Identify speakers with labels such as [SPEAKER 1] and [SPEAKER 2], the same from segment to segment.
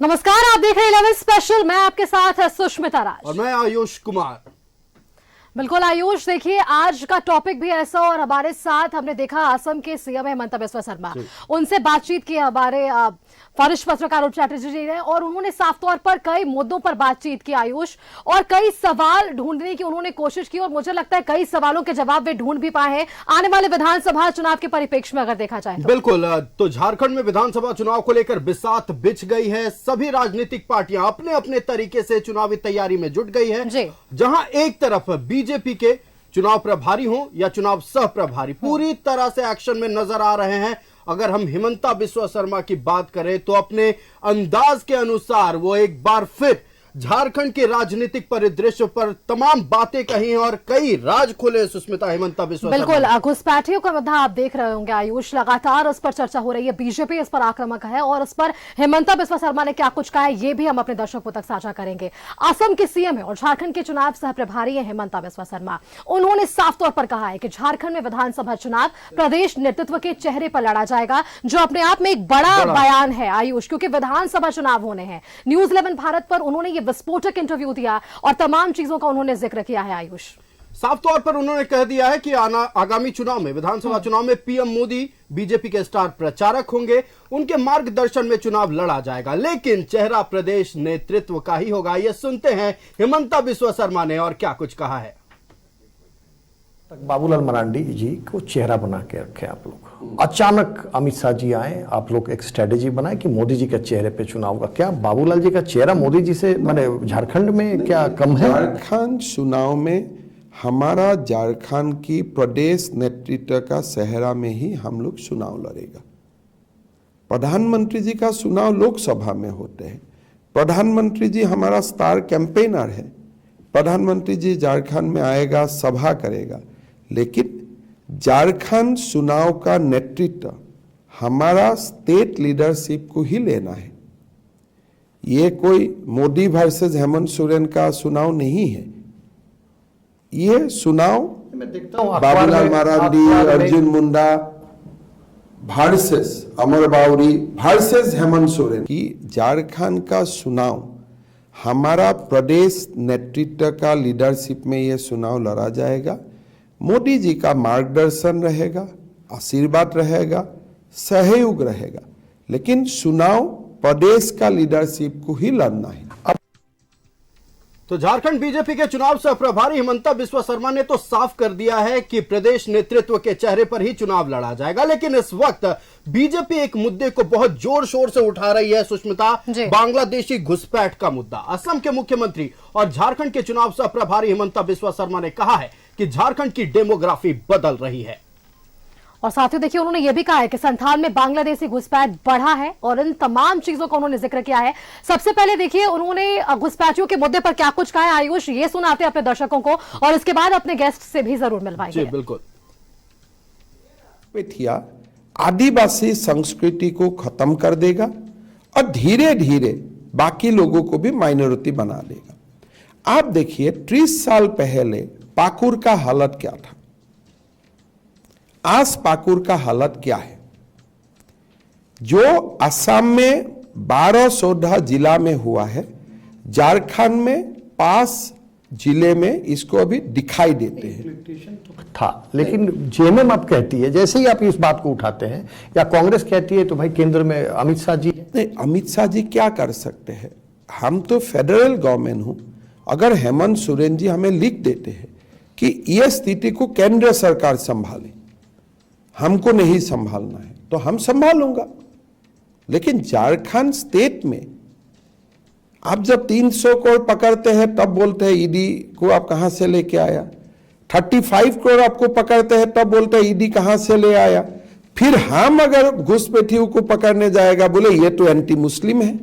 [SPEAKER 1] नमस्कार, आप देख रहे हैं 11 स्पेशल। मैं आपके साथ सुष्मिता राज
[SPEAKER 2] और मैं आयुष कुमार।
[SPEAKER 1] बिल्कुल आयुष, देखिए आज का टॉपिक भी ऐसा, और हमारे साथ हमने देखा असम के सीएम हेमंत बिस्वा शर्मा, उनसे बातचीत की हमारे वरिष्ठ पत्रकार चैटर्जी जी ने, और उन्होंने साफ तौर पर कई मुद्दों पर बातचीत की आयुष, और कई सवाल ढूंढने की उन्होंने कोशिश की, और मुझे लगता है कई सवालों के जवाब वे ढूंढ भी पाए हैं आने वाले विधानसभा चुनाव के परिप्रेक्ष्य में अगर देखा जाए तो।
[SPEAKER 2] बिल्कुल, तो झारखंड में विधानसभा चुनाव को लेकर बिसात बिछ गई है। सभी राजनीतिक पार्टियां अपने अपने तरीके से चुनावी तैयारी में जुट गई है। जहां एक तरफ बीजेपी के चुनाव प्रभारी हो या चुनाव सह प्रभारी पूरी तरह से एक्शन में नजर आ रहे हैं। अगर हम हेमंता बिस्वा शर्मा की बात करें तो अपने अंदाज के अनुसार वो एक बार फिर झारखंड के राजनीतिक परिदृश्य पर तमाम बातें कही और कई राज खुले। सुष्मिता, हेमंता बिस्वा
[SPEAKER 1] बिल्कुल, घुसपैठियों का मुद्दा आप देख रहे होंगे आयुष, लगातार उस पर चर्चा हो रही है। बीजेपी इस पर आक्रामक है और उस पर हेमंता बिस्वा शर्मा ने क्या कुछ कहा है ये भी हम अपने दर्शकों तक साझा करेंगे। असम के सीएम है और झारखंड के चुनाव सह प्रभारी है हेमंता बिस्वा शर्मा। उन्होंने साफ तौर पर कहा है कि झारखंड में विधानसभा चुनाव प्रदेश नेतृत्व के चेहरे पर लड़ा जाएगा, जो अपने आप में एक बड़ा बयान है आयुष, क्योंकि विधानसभा चुनाव होने हैं। न्यूज 11 भारत पर उन्होंने विस्फोटक इंटरव्यू दिया और तमाम चीजों का उन्होंने जिक्र किया है आयुष।
[SPEAKER 2] साफ तौर पर उन्होंने कह दिया है कि आगामी चुनाव में, विधानसभा चुनाव में पीएम मोदी बीजेपी के स्टार प्रचारक होंगे, उनके मार्गदर्शन में चुनाव लड़ा जाएगा, लेकिन चेहरा प्रदेश नेतृत्व का ही होगा। ये सुनते हैं हेमंता बिस्वा शर्मा ने और क्या कुछ कहा है।
[SPEAKER 3] बाबूलाल मरांडी जी को चेहरा बना के रखे आप लोग। अचानक अमित शाह जी आए, आप लोग एक स्ट्रेटेजी बनाए कि मोदी जी के चेहरे पे चुनाव का। क्या बाबूलाल जी का चेहरा मोदी जी से माने झारखंड में क्या कम है?
[SPEAKER 4] झारखंड चुनाव में हमारा झारखंड की प्रदेश नेतृत्व का सेहरा में ही हम लोग चुनाव लड़ेगा। प्रधानमंत्री जी का चुनाव लोकसभा में होते हैं। प्रधानमंत्री जी हमारा स्टार कैंपेनर है। प्रधानमंत्री जी झारखंड में आएगा, सभा करेगा, लेकिन झारखंड चुनाव का नेतृत्व हमारा स्टेट लीडरशिप को ही लेना है। ये कोई मोदी वर्सेस हेमंत सोरेन का चुनाव नहीं है। ये चुनाव बाबूलाल मरांडी, अर्जुन मुंडा वर्सेस अमर बाउरी वर्सेस हेमंत सोरेन की। झारखंड का चुनाव हमारा प्रदेश नेतृत्व का लीडरशिप में ये चुनाव लड़ा जाएगा। मोदी जी का मार्गदर्शन रहेगा, आशीर्वाद रहेगा, सहयोग रहेगा, लेकिन चुनाव प्रदेश का लीडरशिप को ही लड़ना है। अब
[SPEAKER 2] तो झारखंड बीजेपी के चुनाव सह प्रभारी हेमंता बिस्वा शर्मा ने तो साफ कर दिया है कि प्रदेश नेतृत्व के चेहरे पर ही चुनाव लड़ा जाएगा, लेकिन इस वक्त बीजेपी एक मुद्दे को बहुत जोर शोर से उठा रही है सुष्मिता, बांग्लादेशी घुसपैठ का मुद्दा। असम के मुख्यमंत्री और झारखंड के चुनाव सह प्रभारी हेमंता बिस्वा शर्मा ने कहा है कि झारखंड की डेमोग्राफी बदल रही है।
[SPEAKER 1] और साथियों देखिए, उन्होंने यह भी कहा है कि संथाल में बांग्लादेशी घुसपैठ बढ़ा है, और इन तमाम चीजों का उन्होंने जिक्र किया है। सबसे पहले देखिए उन्होंने घुसपैठियों के मुद्दे पर क्या कुछ कहा है आयुष, ये सुनाते हैं अपने दर्शकों को, और इसके बाद अपने गेस्ट से भी जरूर मिलवाएंगे।
[SPEAKER 2] बिल्कुल।
[SPEAKER 4] पेठिया आदिवासी संस्कृति को खत्म कर देगा और धीरे धीरे बाकी लोगों को भी माइनॉरिटी बना देगा। आप देखिए 30 साल पहले पाकुर का हालत क्या था, आज पाकुर का हालत क्या है। जो असम में 12-14 जिला में हुआ है, झारखंड में 5 जिले में इसको अभी दिखाई देते हैं।
[SPEAKER 3] था, लेकिन जेएमएम अब कहती है, जैसे ही आप इस बात को उठाते हैं, या कांग्रेस कहती है तो भाई केंद्र में अमित शाह जी।
[SPEAKER 4] नहीं, अमित शाह जी क्या कर सकते हैं? हम तो फेडरल गवर्नमेंट हूं। अगर हेमंत सोरेन जी हमें लिख देते हैं कि यह स्थिति को केंद्र सरकार संभाले, हमको नहीं संभालना है, तो हम संभालूंगा। लेकिन झारखंड स्टेट में आप जब 300 करोड़ पकड़ते हैं तब बोलते हैं ईडी को आप कहां से लेके आया। 35 करोड़ आपको पकड़ते हैं तब बोलते हैं ईडी कहां से ले आया। फिर हम अगर घुसपैठियों को पकड़ने जाएगा बोले ये तो एंटी मुस्लिम है।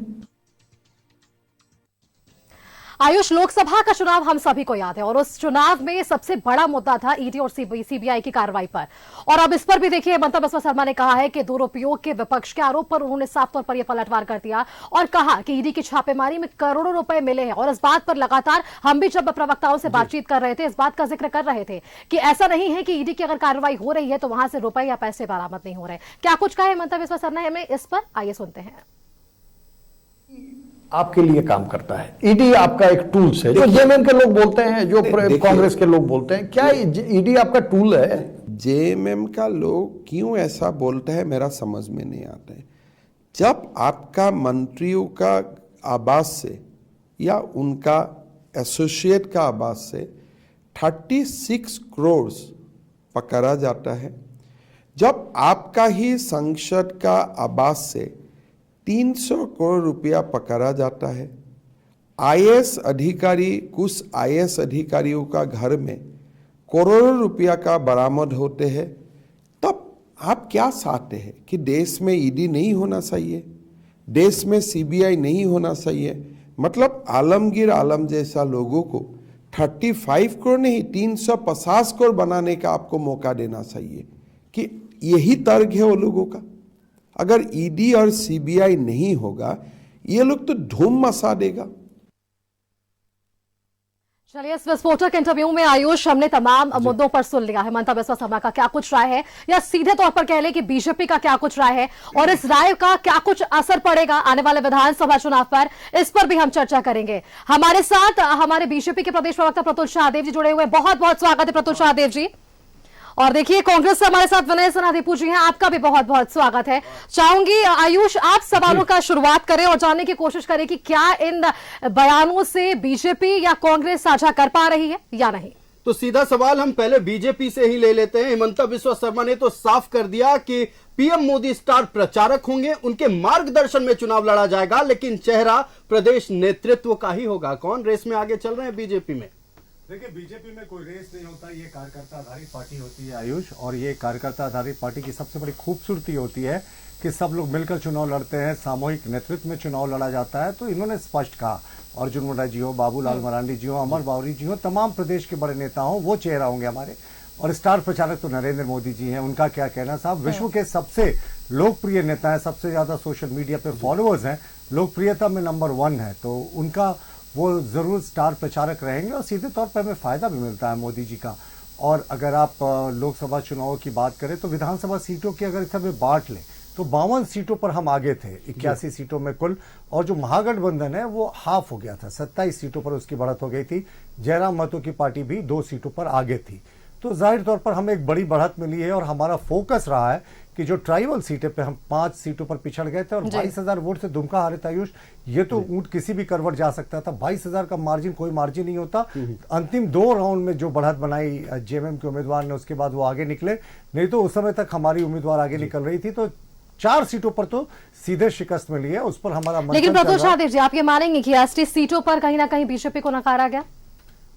[SPEAKER 1] आयुष, लोकसभा का चुनाव हम सभी को याद है, और उस चुनाव में सबसे बड़ा मुद्दा था ईडी और सीबीआई की कार्रवाई पर, और अब इस पर भी देखिए हेमंता बिस्वा शर्मा ने कहा है कि दुरुपयोग के विपक्ष के आरोप पर उन्होंने साफ तौर पर यह पलटवार कर दिया और कहा कि ईडी की छापेमारी में करोड़ों रुपए मिले हैं। और इस बात पर लगातार हम भी जब प्रवक्ताओं से बातचीत कर रहे थे, इस बात का जिक्र कर रहे थे कि ऐसा नहीं है कि ईडी की अगर कार्रवाई हो रही है तो वहां से रुपए या पैसे बरामद नहीं हो रहे। क्या कुछ कहा हेमंता बिस्वा शर्मा ने इस पर, आइए सुनते हैं।
[SPEAKER 3] आपके लिए काम करता है। ईडी आपका एक टूल्स है, जो जेएमएम के लोग बोलते हैं, जो कांग्रेस के लोग बोलते हैं, क्या ईडी आपका टूल है?
[SPEAKER 4] जेएमएम का लोग क्यों ऐसा बोलता है मेरा समझ में नहीं आता है। जब आपका मंत्रियों का आवास से या उनका एसोसिएट का आवास से 36 करोड़ पकड़ा जाता है, जब आपका ही संसद का आवास से 300 करोड़ रुपया पकड़ा जाता है, आईएएस अधिकारी, कुछ आईएएस अधिकारियों का घर में करोड़ों रुपया का बरामद होते हैं, तब आप क्या चाहते हैं कि देश में ईडी नहीं होना चाहिए, देश में सीबीआई नहीं होना चाहिए? मतलब आलमगीर आलम जैसा लोगों को 35 करोड़ नहीं 350 करोड़ बनाने का आपको मौका देना चाहिए। कि यही तर्क है वो लोगों का। अगर ईडी और सीबीआई नहीं होगा, ये लोग तो धूम मचा देगा।
[SPEAKER 1] चलिए, इस विस्फोटक इंटरव्यू में आयुष हमने तमाम मुद्दों पर सुन लिया। हिमंता बिस्वा शर्मा का क्या कुछ राय है, या सीधे तौर पर कह लें कि बीजेपी का क्या कुछ राय है, और इस राय का क्या कुछ असर पड़ेगा आने वाले विधानसभा चुनाव पर, इस पर भी हम चर्चा करेंगे। हमारे साथ हमारे बीजेपी के प्रदेश प्रवक्ता प्रतुल शाहदेव जी जुड़े हुए, बहुत बहुत स्वागत है प्रतुल शाहदेव जी। और देखिए, कांग्रेस से हमारे साथ विनय सिन्हा दीपू जी हैं, आपका भी बहुत बहुत स्वागत है। चाहूंगी आयुष, आप सवालों का शुरुआत करें और जानने की कोशिश करें कि क्या इन बयानों से बीजेपी या कांग्रेस साझा कर पा रही है या नहीं।
[SPEAKER 2] तो सीधा सवाल हम पहले बीजेपी से ही ले लेते हैं। हिमंता बिस्वा शर्मा ने तो साफ कर दिया कि पीएम मोदी स्टार प्रचारक होंगे, उनके मार्गदर्शन में चुनाव लड़ा जाएगा, लेकिन चेहरा प्रदेश नेतृत्व का ही होगा। कौन रेस में आगे चल रहे हैं बीजेपी में?
[SPEAKER 5] देखिए, बीजेपी में कोई रेस नहीं होता, ये कार्यकर्ता आधारित पार्टी होती है आयुष, और ये कार्यकर्ता आधारित पार्टी की सबसे बड़ी खूबसूरती होती है कि सब लोग मिलकर चुनाव लड़ते हैं, सामूहिक नेतृत्व में चुनाव लड़ा जाता है। तो इन्होंने स्पष्ट कहा, अर्जुन मुंडा जी हो, बाबूलाल मरांडी जी हो, अमर बावरी जी हो, तमाम प्रदेश के बड़े नेता हो, वो चेहरा होंगे हमारे। और स्टार प्रचारक तो नरेंद्र मोदी जी हैं, उनका क्या कहना साहब, विश्व के सबसे लोकप्रिय नेता है, सबसे ज्यादा सोशल मीडिया पे फॉलोअर्स हैं, लोकप्रियता में नंबर 1 है, तो उनका वो जरूर स्टार प्रचारक रहेंगे। और सीधे तौर पर हमें फायदा भी मिलता है मोदी जी का। और अगर आप लोकसभा चुनावों की बात करें तो विधानसभा सीटों की अगर इसे बांट लें तो 52 सीटों पर हम आगे थे, 81 सीटों में कुल। और जो महागठबंधन है वो हाफ हो गया था, 27 सीटों पर उसकी बढ़त हो गई थी। जयराम महतो की पार्टी भी 2 सीटों पर आगे थी। तो जाहिर तौर पर हमें एक बड़ी बढ़त मिली है, और हमारा फोकस रहा है कि जो ट्राइबल सीटें पे हम 5 सीटों पर पिछड़ गए थे और 22,000 वोट से दुमका हारे थे आयुष। ये तो ऊंट किसी भी करवट जा सकता था, 22,000 का मार्जिन कोई मार्जिन नहीं होता। अंतिम 2 राउंड में जो बढ़त बनाई जेएमएम के उम्मीदवार ने, उसके बाद वो आगे निकले, नहीं तो उस समय तक हमारी उम्मीदवार आगे निकल रही थी। तो 4 सीटों पर तो सीधे शिकस्त मिली है, उस पर हमारा।
[SPEAKER 1] लेकिन प्रतुल शाहदेव जी, आप ये मानेंगे कि एसटी सीटों पर कहीं ना कहीं बीजेपी को नकारा गया?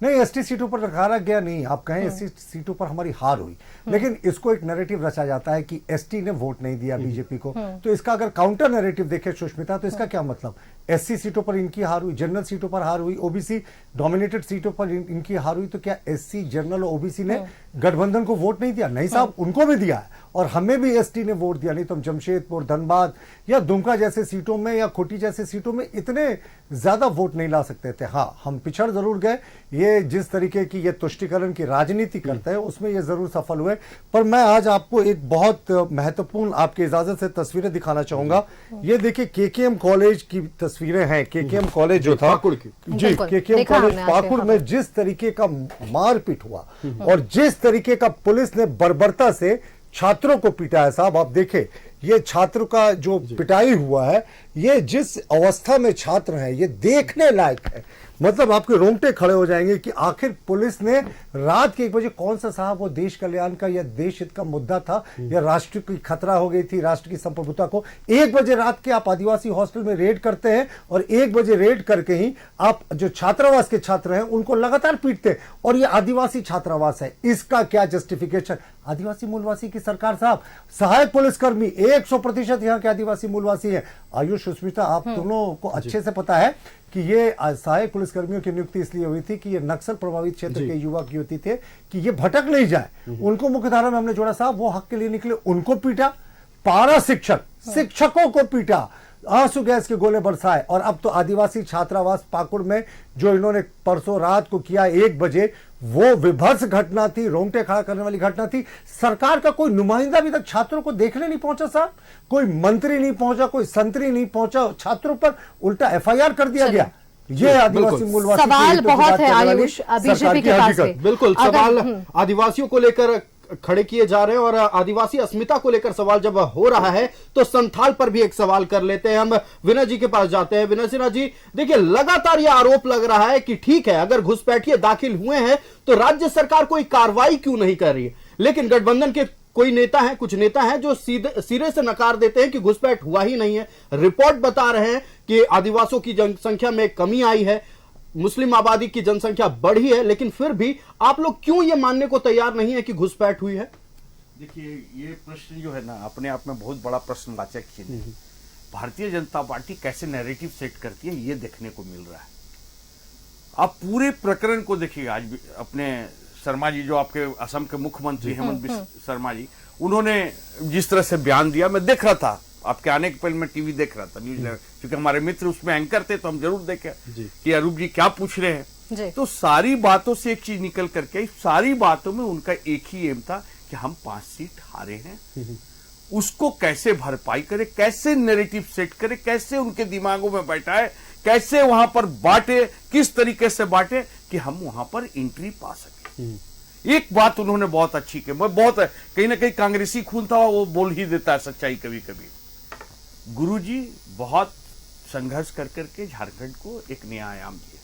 [SPEAKER 5] नहीं, एसटी सीटों पर नकारा गया नहीं, आप कहें एसटी सीटों पर हमारी हार हुई, लेकिन इसको एक नैरेटिव रचा जाता है कि एसटी ने वोट नहीं दिया बीजेपी को। तो इसका अगर काउंटर नैरेटिव देखे सुष्मिता, तो इसका क्या मतलब, एससी सीटों पर इनकी हार हुई, जनरल सीटों पर हार हुई, ओबीसी डोमिनेटेड सीटों पर इनकी हार हुई, तो क्या एससी, जनरल और ओबीसी ने गठबंधन को वोट नहीं दिया? नहीं साहब, उनको भी दिया है, और हमें भी एसटी ने वोट दिया। नहीं तो हम जमशेदपुर, धनबाद या दुमका जैसे सीटों में या खूंटी जैसे सीटों में इतने ज्यादा वोट नहीं ला सकते थे। हाँ, हम पिछड़ जरूर गए। ये जिस तरीके की ये तुष्टिकरण की राजनीति करते हैं उसमें ये जरूर सफल हुए। पर मैं आज आपको एक बहुत महत्वपूर्ण, आपकी इजाजत से तस्वीरें दिखाना चाहूंगा। ये देखिए, केकेएम कॉलेज की तस्वीरें हैं। केकेएम कॉलेज जो था जी, केकेएम कॉलेज पाकुड़ में जिस तरीके का मारपीट हुआ और जिस तरीके का पुलिस ने बर्बरता से छात्रों को पीटा है साहब, आप देखें ये छात्र का जो पिटाई हुआ है, ये जिस अवस्था में छात्र हैं, ये देखने लायक है। मतलब आपके रोंगटे खड़े हो जाएंगे कि आखिर पुलिस ने रात के 1 बजे, कौन सा साहब वो देश कल्याण का या देश हित का मुद्दा था या राष्ट्र की खतरा हो गई थी राष्ट्र की संप्रभुता को, 1 बजे रात के आप आदिवासी हॉस्टल में रेड करते हैं और 1 बजे रेड करके ही आप जो छात्रावास के छात्र हैं उनको लगातार पीटते हैं। और ये आदिवासी छात्रावास है, इसका क्या जस्टिफिकेशन? आदिवासी मूलवासी की सरकार साहब, सहायक पुलिसकर्मी 100% यहाँ के आदिवासी मूलवासी है। आयुष, सुष्मिता, आप दोनों को अच्छे से पता है कि ये सहायक पुलिसकर्मियों की नियुक्ति इसलिए हुई थी कि ये नक्सल प्रभावित क्षेत्र के युवक युवती थे कि ये भटक नहीं जाए, उनको मुख्यधारा में हमने जोड़ा। साहब वो हक के लिए निकले, उनको पीटा। पारा शिक्षकों को पीटा, आंसू गैस के गोले बरसाए। और अब तो आदिवासी छात्रावास पाकुड़ में जो इन्होंने परसों रात को किया 1 बजे, वो विभत्स घटना थी, रोंगटे खड़ा करने वाली घटना थी। सरकार का कोई नुमाइंदा अभी तक छात्रों को देखने नहीं पहुंचा साहब, कोई मंत्री नहीं पहुंचा, कोई संतरी नहीं पहुंचा, छात्रों पर उल्टा एफआईआर कर दिया गया। ये आदिवासी मूलवासी
[SPEAKER 1] सवाल बहुत है आयुष बीजेपी के पास में।
[SPEAKER 2] बिल्कुल सवाल आदिवासियों को लेकर खड़े किए जा रहे हैं और आदिवासी अस्मिता को लेकर सवाल जब हो रहा है तो संथाल पर भी एक सवाल कर लेते हैं। हम विनय जी के पास जाते हैं। विनय सिन्हा जी, देखिए लगातार यह आरोप लग रहा है कि ठीक है, अगर घुसपैठिए दाखिल हुए हैं तो राज्य सरकार कोई कार्रवाई क्यों नहीं कर रही है, लेकिन गठबंधन के कोई नेता हैं, कुछ नेता हैं जो सिरे से नकार देते हैं कि घुसपैठ हुआ ही नहीं है। रिपोर्ट बता रहे हैं कि आदिवासियों की जनसंख्या में कमी आई है, मुस्लिम आबादी की जनसंख्या बढ़ी है, लेकिन फिर भी आप लोग क्यों ये मानने को तैयार नहीं है कि घुसपैठ हुई है?
[SPEAKER 6] देखिए, ये प्रश्न जो है ना अपने आप में बहुत बड़ा प्रश्नवाचक चिन्ह है। भारतीय जनता पार्टी कैसे नैरेटिव सेट करती है ये देखने को मिल रहा है। आप पूरे प्रकरण को देखिएगा। आज भी अपने शर्मा जी जो आपके असम के मुख्यमंत्री हेमंत बिस्वा शर्मा जी, उन्होंने जिस तरह से बयान दिया, मैं देख रहा था आपके आने के पहले, मैं टीवी देख रहा था न्यूज, क्योंकि हमारे मित्र उसमें एंकर थे तो हम जरूर देखे कि अरूप जी क्या पूछ रहे हैं। तो सारी बातों से एक चीज निकल करके, सारी बातों में उनका एक ही एम था कि हम 5 सीट हारे हैं, उसको कैसे भरपाई करे, कैसे नैरेटिव सेट करे, कैसे उनके दिमागों में बैठाए, कैसे वहां पर बांटे, किस तरीके से बांटे कि हम वहां पर एंट्री पा सके। एक बात उन्होंने बहुत अच्छी की, मैं बहुत कहीं ना कहीं कांग्रेसी खून था वो बोल ही देता है सच्चाई कभी कभी। गुरुजी बहुत संघर्ष कर करके झारखंड को एक नया आयाम दिए।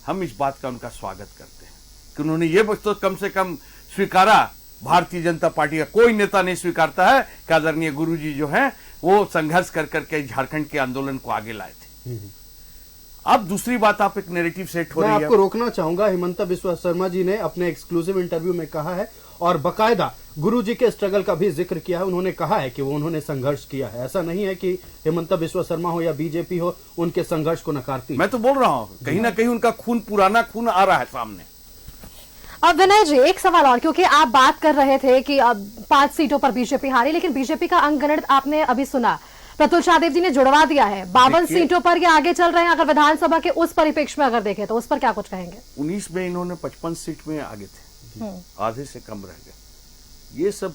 [SPEAKER 6] हम इस बात का उनका स्वागत करते हैं कि उन्होंने ये तो कम से कम स्वीकारा। भारतीय जनता पार्टी का कोई नेता नहीं स्वीकारता है कि आदरणीय गुरुजी जो है वो संघर्ष कर करके झारखंड के आंदोलन को आगे लाए थे। अब दूसरी बात, आप एक नैरेटिव सेट हो रही है।
[SPEAKER 2] मैं आपको रोकना चाहूंगा। हेमंत बिस्वा शर्मा जी ने अपने एक्सक्लूसिव इंटरव्यू में कहा है और बकायदा गुरुजी के स्ट्रगल का भी जिक्र किया है। उन्होंने कहा है कि वो उन्होंने संघर्ष किया है। ऐसा नहीं है कि हेमंत बिस्वा शर्मा हो या बीजेपी हो उनके संघर्ष को नकारती।
[SPEAKER 6] मैं तो बोल रहा हूं कहीं ना कहीं उनका खून, पुराना खून आ रहा है सामने।
[SPEAKER 1] अब विनय जी एक सवाल और, क्योंकि आप बात कर रहे थे कि अब 5 सीटों पर बीजेपी हारी, लेकिन बीजेपी का अंकगणित आपने अभी सुना, प्रतुल शाहदेव जी ने जुड़वा दिया है। 52 सीटों पर ये आगे चल रहे हैं। अगर विधानसभा के उस परिप्रेक्ष्य में अगर देखें तो उस पर क्या कुछ कहेंगे?
[SPEAKER 6] 19 में इन्होंने 55 सीट में आगे थे, आधे से कम रह गए। ये सब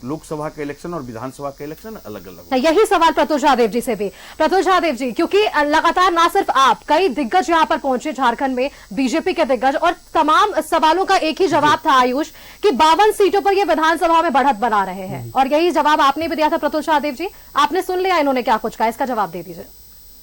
[SPEAKER 6] लोकसभा के इलेक्शन और विधानसभा के इलेक्शन अलग अलग।
[SPEAKER 1] यही सवाल प्रतुल शाहदेव जी से भी। प्रतुल शाहदेव जी, क्योंकि लगातार ना सिर्फ आप, कई दिग्गज यहां पर पहुंचे झारखंड में, बीजेपी के दिग्गज, और तमाम सवालों का एक ही जवाब था आयुष कि 52 सीटों पर ये विधानसभा में बढ़त बना रहे हैं, और यही जवाब आपने भी दिया था प्रतुल शाहदेव जी। आपने सुन लिया इन्होंने क्या कुछ कहा, इसका जवाब दे दीजिए।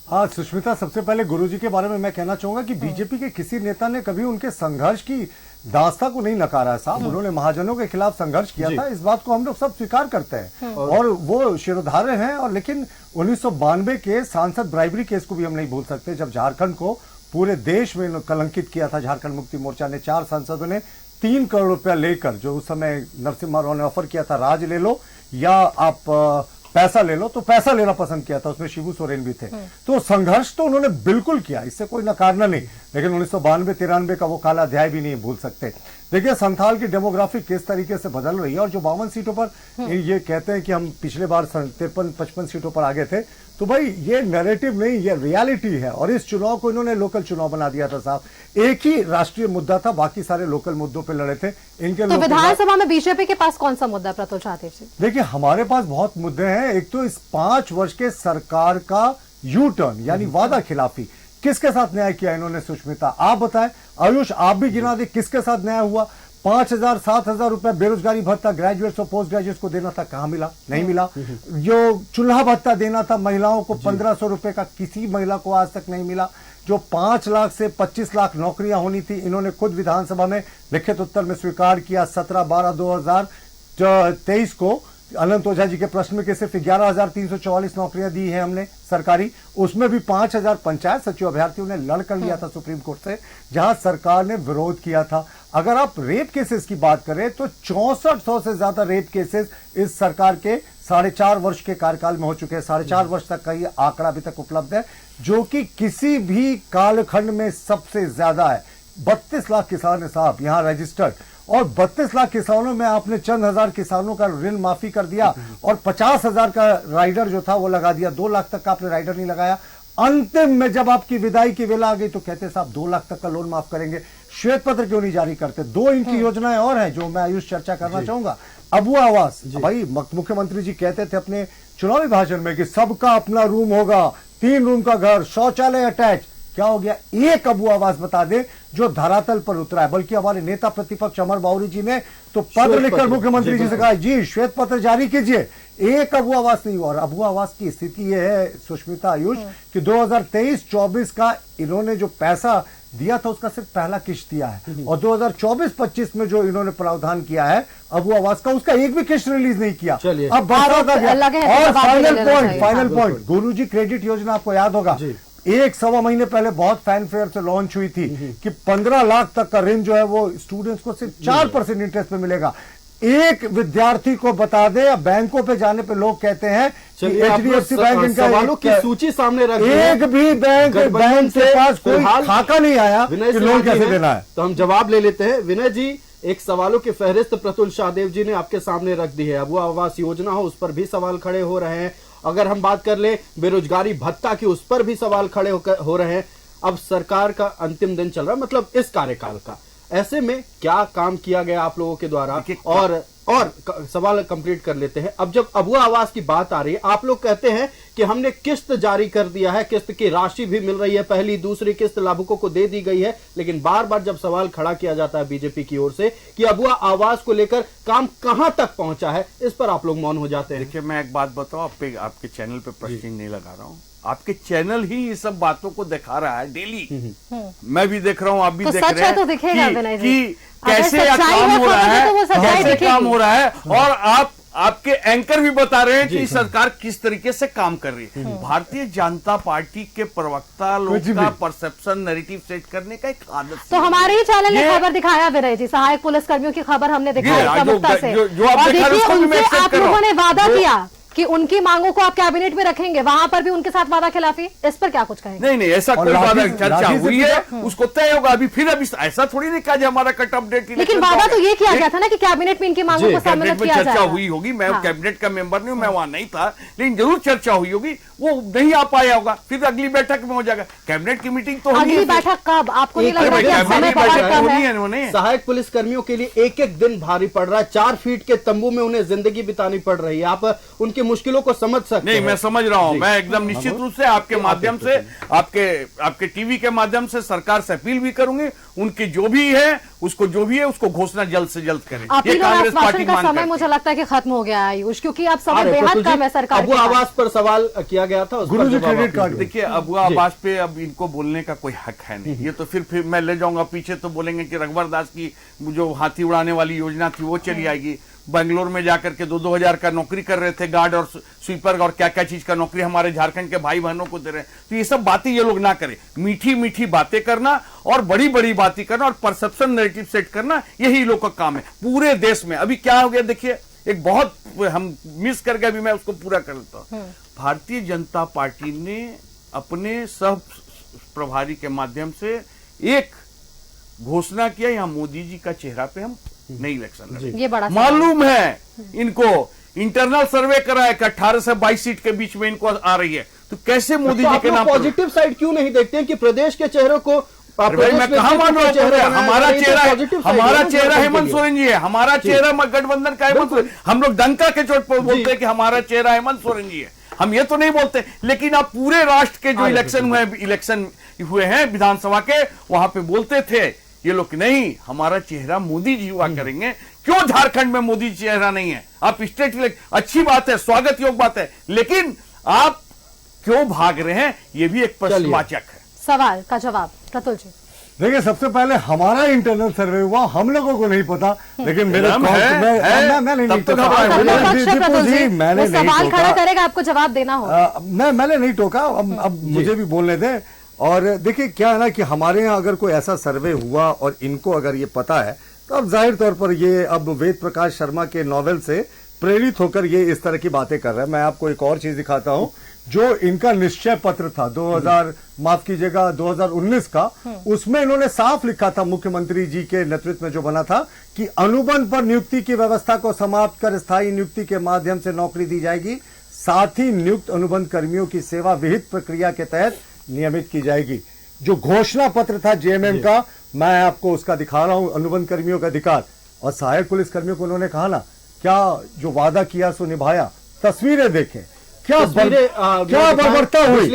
[SPEAKER 5] हाँ सुष्मिता, सबसे पहले गुरुजी के बारे में मैं कहना चाहूंगा कि बीजेपी के किसी नेता ने कभी उनके संघर्ष की दास्ता को नहीं नकारा है साहब। उन्होंने महाजनों के खिलाफ संघर्ष किया था, इस बात को हम लोग सब स्वीकार करते हैं और वो शिरोधार्य हैं। और लेकिन 1992 के सांसद ब्राइबरी केस को भी हम नहीं भूल सकते, जब झारखंड को पूरे देश में कलंकित किया था झारखंड मुक्ति मोर्चा ने। 4 सांसदों ने 3 करोड़ रुपया लेकर, जो उस समय नरसिम्हा राव ने ऑफर किया था, राज ले लो या आप पैसा ले लो, तो पैसा लेना पसंद किया था। उसमें शिबू सोरेन भी थे। तो संघर्ष तो उन्होंने बिल्कुल किया, इससे कोई नकारना नहीं, लेकिन 1992-93 का वो काला अध्याय भी नहीं भूल सकते। देखिए संथाल की डेमोग्राफी किस तरीके से बदल रही है, और जो 52 सीटों पर ये कहते हैं कि हम पिछले बार 53-55 सीटों पर आगे थे, तो भाई ये नैरेटिव नहीं, ये रियलिटी है। और इस चुनाव को इन्होंने लोकल चुनाव बना दिया था साहब। एक ही राष्ट्रीय मुद्दा था, बाकी सारे लोकल मुद्दों पे लड़े थे। इनके
[SPEAKER 1] तो विधानसभा में बीजेपी के पास कौन सा मुद्दा है प्रतुल शाहदेव जी?
[SPEAKER 5] देखिए हमारे पास बहुत मुद्दे हैं। एक तो इस 5 वर्ष के सरकार का यू टर्न, यानी वादा खिलाफी। किसके साथ न्याय किया इन्होंने सुष्मिता, आप बताएं। आयुष आप भी गिना दे किसके साथ न्याय हुआ। 5,000-7,000 रुपए बेरोजगारी भत्ता ग्रेजुएट्स और पोस्ट ग्रेजुएट्स को देना था, कहां मिला? नहीं मिला। जो चूल्हा भत्ता देना था महिलाओं को 1,500 रुपए का, किसी महिला को आज तक नहीं मिला। जो 5 लाख से 25 लाख नौकरियां होनी थी, इन्होंने खुद विधानसभा में लिखित उत्तर में स्वीकार किया। 17/12/2023 को अनंत ओझा जी के प्रश्न में सिर्फ 11,344 नौकरियां दी है हमने सरकारी, उसमें भी 5,000 पंचायत सचिव अभ्यर्थियों ने लड़ कर लिया था सुप्रीम कोर्ट से, जहां सरकार ने विरोध किया था। अगर आप रेप केसेस की बात करें तो 6400 से ज्यादा रेप केसेस इस सरकार के 4.5 वर्ष के कार्यकाल में हो चुके हैं। 4.5 वर्ष तक का ये आंकड़ा अभी तक उपलब्ध है, जो कि किसी भी कालखंड में सबसे ज्यादा है। 32 लाख किसान है साहब यहाँ रजिस्टर्ड, और 32 लाख किसानों में आपने चंद हजार किसानों का ऋण माफी कर दिया और 50,000 का राइडर जो था वो लगा दिया, 2 लाख तक का आपने राइडर नहीं लगाया। अंतिम में जब आपकी विदाई की वेला आ गई तो कहते साहब 2 लाख तक का लोन माफ करेंगे, श्वेत पत्र क्यों नहीं जारी करते? 2 इनकी योजनाएं और हैं जो मैं आयुष चर्चा करना चाहूंगा। अबुआ आवास, भाई मुख्यमंत्री जी कहते थे अपने चुनावी भाषण में कि सबका अपना रूम होगा, 3 रूम का घर, शौचालय अटैच। क्या हो गया? एक अबुआ आवास बता दे जो धरातल पर उतरा है। बल्कि हमारे नेता प्रतिपक्ष अमर बाउरी जी ने तो पत्र लिखकर मुख्यमंत्री जी से कहा जी श्वेत पत्र जारी कीजिए, एक अबुआ आवास नहीं हुआ। और अबुआ आवास की स्थिति यह है सुष्मिता, आयुष, कि 2023-24 का इन्होंने जो पैसा दिया था उसका सिर्फ पहला किश्त दिया है और 2024-25 में जो इन्होंने प्रावधान किया है अबुआ आवास का, उसका एक भी किश्त रिलीज नहीं किया। अब बात आता है और फाइनल पॉइंट गुरुजी क्रेडिट योजना आपको याद होगा, 1-1.25 महीने पहले बहुत फैनफेयर से लॉन्च हुई थी कि 15 लाख तक का ऋण जो है वो स्टूडेंट्स को सिर्फ 4% इंटरेस्ट पे मिलेगा। एक विद्यार्थी को बता दे, या बैंकों पे जाने पे लोग कहते हैं कि HDFC बैंक इनका
[SPEAKER 2] सवालों की सूची सामने रख
[SPEAKER 5] एक भी बैंक के पास कोई खाका नहीं आया कि लोन कैसे देना है।
[SPEAKER 2] तो हम जवाब ले लेते हैं। विनय जी, एक सवालों की फहरिस्त प्रतुल शाहदेव जी ने आपके सामने रख दी है। अबुआ आवास योजना हो उस पर भी सवाल खड़े हो रहे हैं। अगर हम बात कर ले बेरोजगारी भत्ता की, उस पर भी सवाल खड़े हो रहे हैं। अब सरकार का अंतिम दिन चल रहा है, मतलब इस कार्यकाल का, ऐसे में क्या काम किया गया आप लोगों के द्वारा? और सवाल कंप्लीट कर लेते हैं। अब जब अबुआ आवास की बात आ रही है, आप लोग कहते हैं कि हमने किस्त जारी कर दिया है, किस्त की राशि भी मिल रही है, पहली दूसरी किस्त लाभुकों को दे दी गई है, लेकिन बार बार जब सवाल खड़ा किया जाता है बीजेपी की ओर से कि अबुआ आवास को लेकर काम कहां तक पहुंचा है, इस पर आप लोग मौन हो जाते हैं।
[SPEAKER 6] देखिए, मैं एक बात बताऊं, आपके चैनल पे प्रश्न नहीं लगा रहा हूं, आपके चैनल ही ये सब बातों को दिखा रहा है डेली। मैं भी देख रहा हूं, आप भी देख रहे हैं
[SPEAKER 1] तो दिखेगा
[SPEAKER 6] कि कैसे काम हो रहा है, कैसे काम हो रहा है। और आपके एंकर भी बता रहे हैं कि सरकार किस तरीके से काम कर रही है। भारतीय जनता पार्टी के प्रवक्ता लोग का परसेप्शन नैरेटिव सेट करने का एक आदत।
[SPEAKER 1] तो हमारे ही चैनल ने खबर दिखाया विनय जी, सहायक पुलिस कर्मियों की खबर हमने दिखाई प्रमुखता से। आप लोगों ने वादा किया कि उनकी मांगों को आप कैबिनेट में रखेंगे, वहां पर भी उनके साथ वादा खिलाफी, इस पर क्या कुछ कहेंगे?
[SPEAKER 6] नहीं, ऐसा कोई वादा चर्चा हुई है, उसको तय होगा। अभी ऐसा थोड़ी नहीं कहा हमारा कट अपडेट।
[SPEAKER 1] लेकिन वादा तो ये किया गया था ना कि कैबिनेट में इनकी मांगों को सम्मिलित किया जाएगा।
[SPEAKER 6] चर्चा हुई होगी, मैं कैबिनेट का मेंबर नहीं हूं, मैं वहां नहीं था, लेकिन जरूर चर्चा हुई होगी। वो नहीं आ पाया होगा, फिर अगली बैठक में हो जाएगा। कैबिनेट की मीटिंग तो
[SPEAKER 1] अगली बैठक कब? आपको नहीं लग रहा है
[SPEAKER 2] सहायक पुलिस कर्मियों के लिए एक एक दिन भारी पड़ रहा है, 4 फीट के तंबू में उन्हें जिंदगी बितानी पड़ रही है। आप उनकी मुश्किलों को समझ सकते हैं?
[SPEAKER 6] नहीं, मैं समझ रहा हूं। मैं एकदम निश्चित रूप से आपके माध्यम से, आपके टीवी के माध्यम से सरकार से अपील भी करूंगी, उनकी जो भी है उसको घोषणा जल्द से जल्द करें। ये कांग्रेस पार्टी
[SPEAKER 1] का समय मुझे लगता है कि खत्म हो गया है आयुष, क्योंकि अब समय बेहद कम है सरकार।
[SPEAKER 2] अबुआ आवास पर सवाल किया गया था,
[SPEAKER 5] गुरुजी क्रेडिट कार्ड।
[SPEAKER 6] देखिए, अबुआ आवास पे अब इनको बोलने का कोई हक है नहीं। ये तो फिर मैं ले जाऊंगा पीछे, तो बोलेंगे कि रघुवर दास की जो हाथी उड़ाने वाली योजना थी वो चली आएगी। बेंगलोर में जाकर के 2-2 हजार का नौकरी कर रहे थे, गार्ड और स्वीपर और क्या क्या चीज का नौकरी हमारे झारखंड के भाई बहनों को दे रहे हैं। तो ये सब बातें ये लोग ना करें। मीठी मीठी बातें करना और बड़ी बड़ी बातें करना और परसेप्शन नैरेटिव सेट करना, यही लोग का काम है पूरे देश में। अभी क्या हो गया देखिए, एक बहुत हम मिस कर गए, अभी मैं उसको पूरा कर लेता हूं। भारतीय जनता पार्टी ने अपने सह प्रभारी के माध्यम से एक घोषणा किया, यहां मोदी जी का चेहरा पे हम नई इलेक्शन लड़ेंगे। मालूम है इनको, इंटरनल सर्वे करा है कि 18 से 22 सीट के बीच में इनको आ रही है। तो कैसे मोदी जी के नाम
[SPEAKER 2] पॉजिटिव साइड क्यों नहीं देखते हैं कि प्रदेश के चेहरों को?
[SPEAKER 6] मैं कहा मान रहा हूं, हमारा चेहरा हेमंत सोरेन जी है, हमारा चेहरा गठबंधन का हेमंत सोरेन। हम लोग डंका के चोट पर बोलते हैं कि हमारा चेहरा हेमंत सोरेन जी है, हम ये तो नहीं बोलते। लेकिन आप पूरे राष्ट्र के जो इलेक्शन हुए हैं विधानसभा के, वहां पे बोलते थे ये लोग नहीं, हमारा चेहरा मोदी जी हुआ करेंगे। क्यों झारखंड में मोदी चेहरा नहीं है? आप स्टेट, अच्छी बात है, स्वागत योग्य बात है, लेकिन आप क्यों भाग रहे हैं? ये भी एक प्रश्नवाचक है।
[SPEAKER 1] सवाल का जवाब प्रतुल जी।
[SPEAKER 5] देखिए, सबसे पहले हमारा इंटरनल सर्वे हुआ, हम लोगों को नहीं पता, लेकिन मेरे
[SPEAKER 1] सवाल खड़ा करेगा, आपको जवाब देना होगा।
[SPEAKER 5] मैंने नहीं टोका, अब मुझे भी बोलने दें। और देखिए क्या है ना कि हमारे यहाँ अगर कोई ऐसा सर्वे हुआ और इनको अगर ये पता है, तो अब जाहिर तौर पर ये अब वेद प्रकाश शर्मा के नॉवेल से प्रेरित होकर ये इस तरह की बातें कर रहा है। मैं आपको एक और चीज दिखाता हूं जो इनका निश्चय पत्र था 2019 का, उसमें इन्होंने साफ लिखा था, मुख्यमंत्री जी के नेतृत्व में जो बना था, कि अनुबंध पर नियुक्ति की व्यवस्था को समाप्त कर स्थायी नियुक्ति के माध्यम से नौकरी दी जाएगी। साथ ही नियुक्त अनुबंध कर्मियों की सेवा विहित प्रक्रिया के तहत नियमित की जाएगी। जो घोषणा पत्र था जेएमएम का, मैं आपको उसका दिखा रहा हूं, अनुबंध कर्मियों का अधिकार और सहायक पुलिस कर्मियों को उन्होंने कहा ना, क्या जो वादा किया सो निभाया। तस्वीरें देखें, क्या बर्बरता हुई,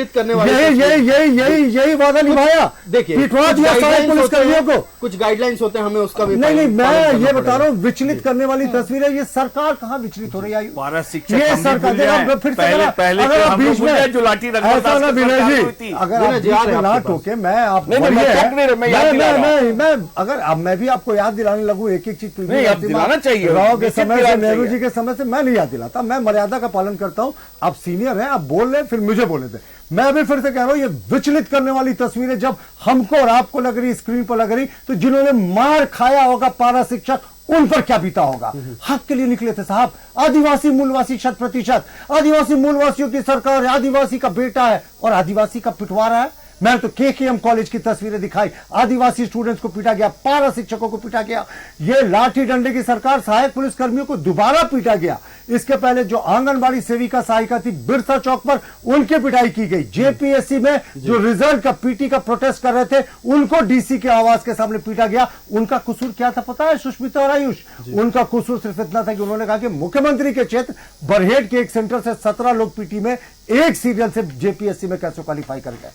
[SPEAKER 5] यही वादा निभाया।
[SPEAKER 2] देखिए,
[SPEAKER 5] पिटवा दिया सहायक पुलिस कर्मियों को।
[SPEAKER 2] कुछ गाइडलाइंस होते हैं, हमें उसका भी
[SPEAKER 5] नहीं, मैं ये बता रहा हूँ, विचलित करने वाली तस्वीर है। ये सरकार कहाँ विचलित हो रही है?
[SPEAKER 6] पारा शिक्षक
[SPEAKER 5] ये
[SPEAKER 6] हम भी
[SPEAKER 5] सरकार,
[SPEAKER 6] भूल जाएं।
[SPEAKER 5] फिर से
[SPEAKER 6] पहले
[SPEAKER 5] अगर आप
[SPEAKER 6] हम लोग
[SPEAKER 5] बीच
[SPEAKER 6] भूल
[SPEAKER 5] में
[SPEAKER 6] जाएं जो लाठी रंगदास
[SPEAKER 5] ऐसा ना
[SPEAKER 6] की
[SPEAKER 5] विनय
[SPEAKER 6] सरकार
[SPEAKER 5] जी,
[SPEAKER 6] हुई थी।
[SPEAKER 5] अगर आप बीच में ना टोके, मैं आप
[SPEAKER 6] नहीं, मैं टोक नहीं रहा, मैं याद दिला रहा हूं।
[SPEAKER 5] मैं अगर अब मैं भी आपको याद दिलाने लगूं एक एक चीज,
[SPEAKER 6] नहीं, अब दिलाना चाहिए।
[SPEAKER 5] राव के
[SPEAKER 6] निश्चित
[SPEAKER 5] समय से,
[SPEAKER 6] दिलाना
[SPEAKER 5] नेहरू
[SPEAKER 6] चाहिए।
[SPEAKER 5] जी के समय से मैं नहीं याद दिलाता। मैं मर्यादा का पालन करता हूं। आप सीनियर हैं, आप बोल रहे हैं, फिर मुझे बोलने दें। मैं भी फिर से कह रहा हूं, ये विचलित करने वाली तस्वीरें जब हमको और आपको लग रही, स्क्रीन पर लग रही, तो जिन्होंने मार खाया होगा पारा शिक्षक, उन पर क्या बीता होगा। हक के लिए निकले थे साहब, आदिवासी मूलवासी 100%, आदिवासी मूलवासियों की सरकार, आदिवासी का बेटा है और आदिवासी का पिटवारा है। मैं तो केकेएम कॉलेज की तस्वीरें दिखाई, आदिवासी स्टूडेंट्स को पीटा गया, पारा शिक्षकों को पीटा गया। ये लाठी डंडे की सरकार, सहायक पुलिस कर्मियों को दोबारा पीटा गया। इसके पहले जो आंगनबाड़ी सेविका सहायिका थी बिरसा चौक पर, उनकी पिटाई की गई। जेपीएससी में जो रिजल्ट का, पीटी का प्रोटेस्ट कर रहे थे, उनको डीसी के आवास के सामने पीटा गया। उनका कसूर क्या था पता है सुष्मिता और आयुष? उनका कसूर सिर्फ इतना था कि उन्होंने कहा कि मुख्यमंत्री के क्षेत्र बरहेट के एक सेंटर से 17 लोग पीटी में एक सीरियल से जेपीएससी में कैसे क्वालिफाई कर गए।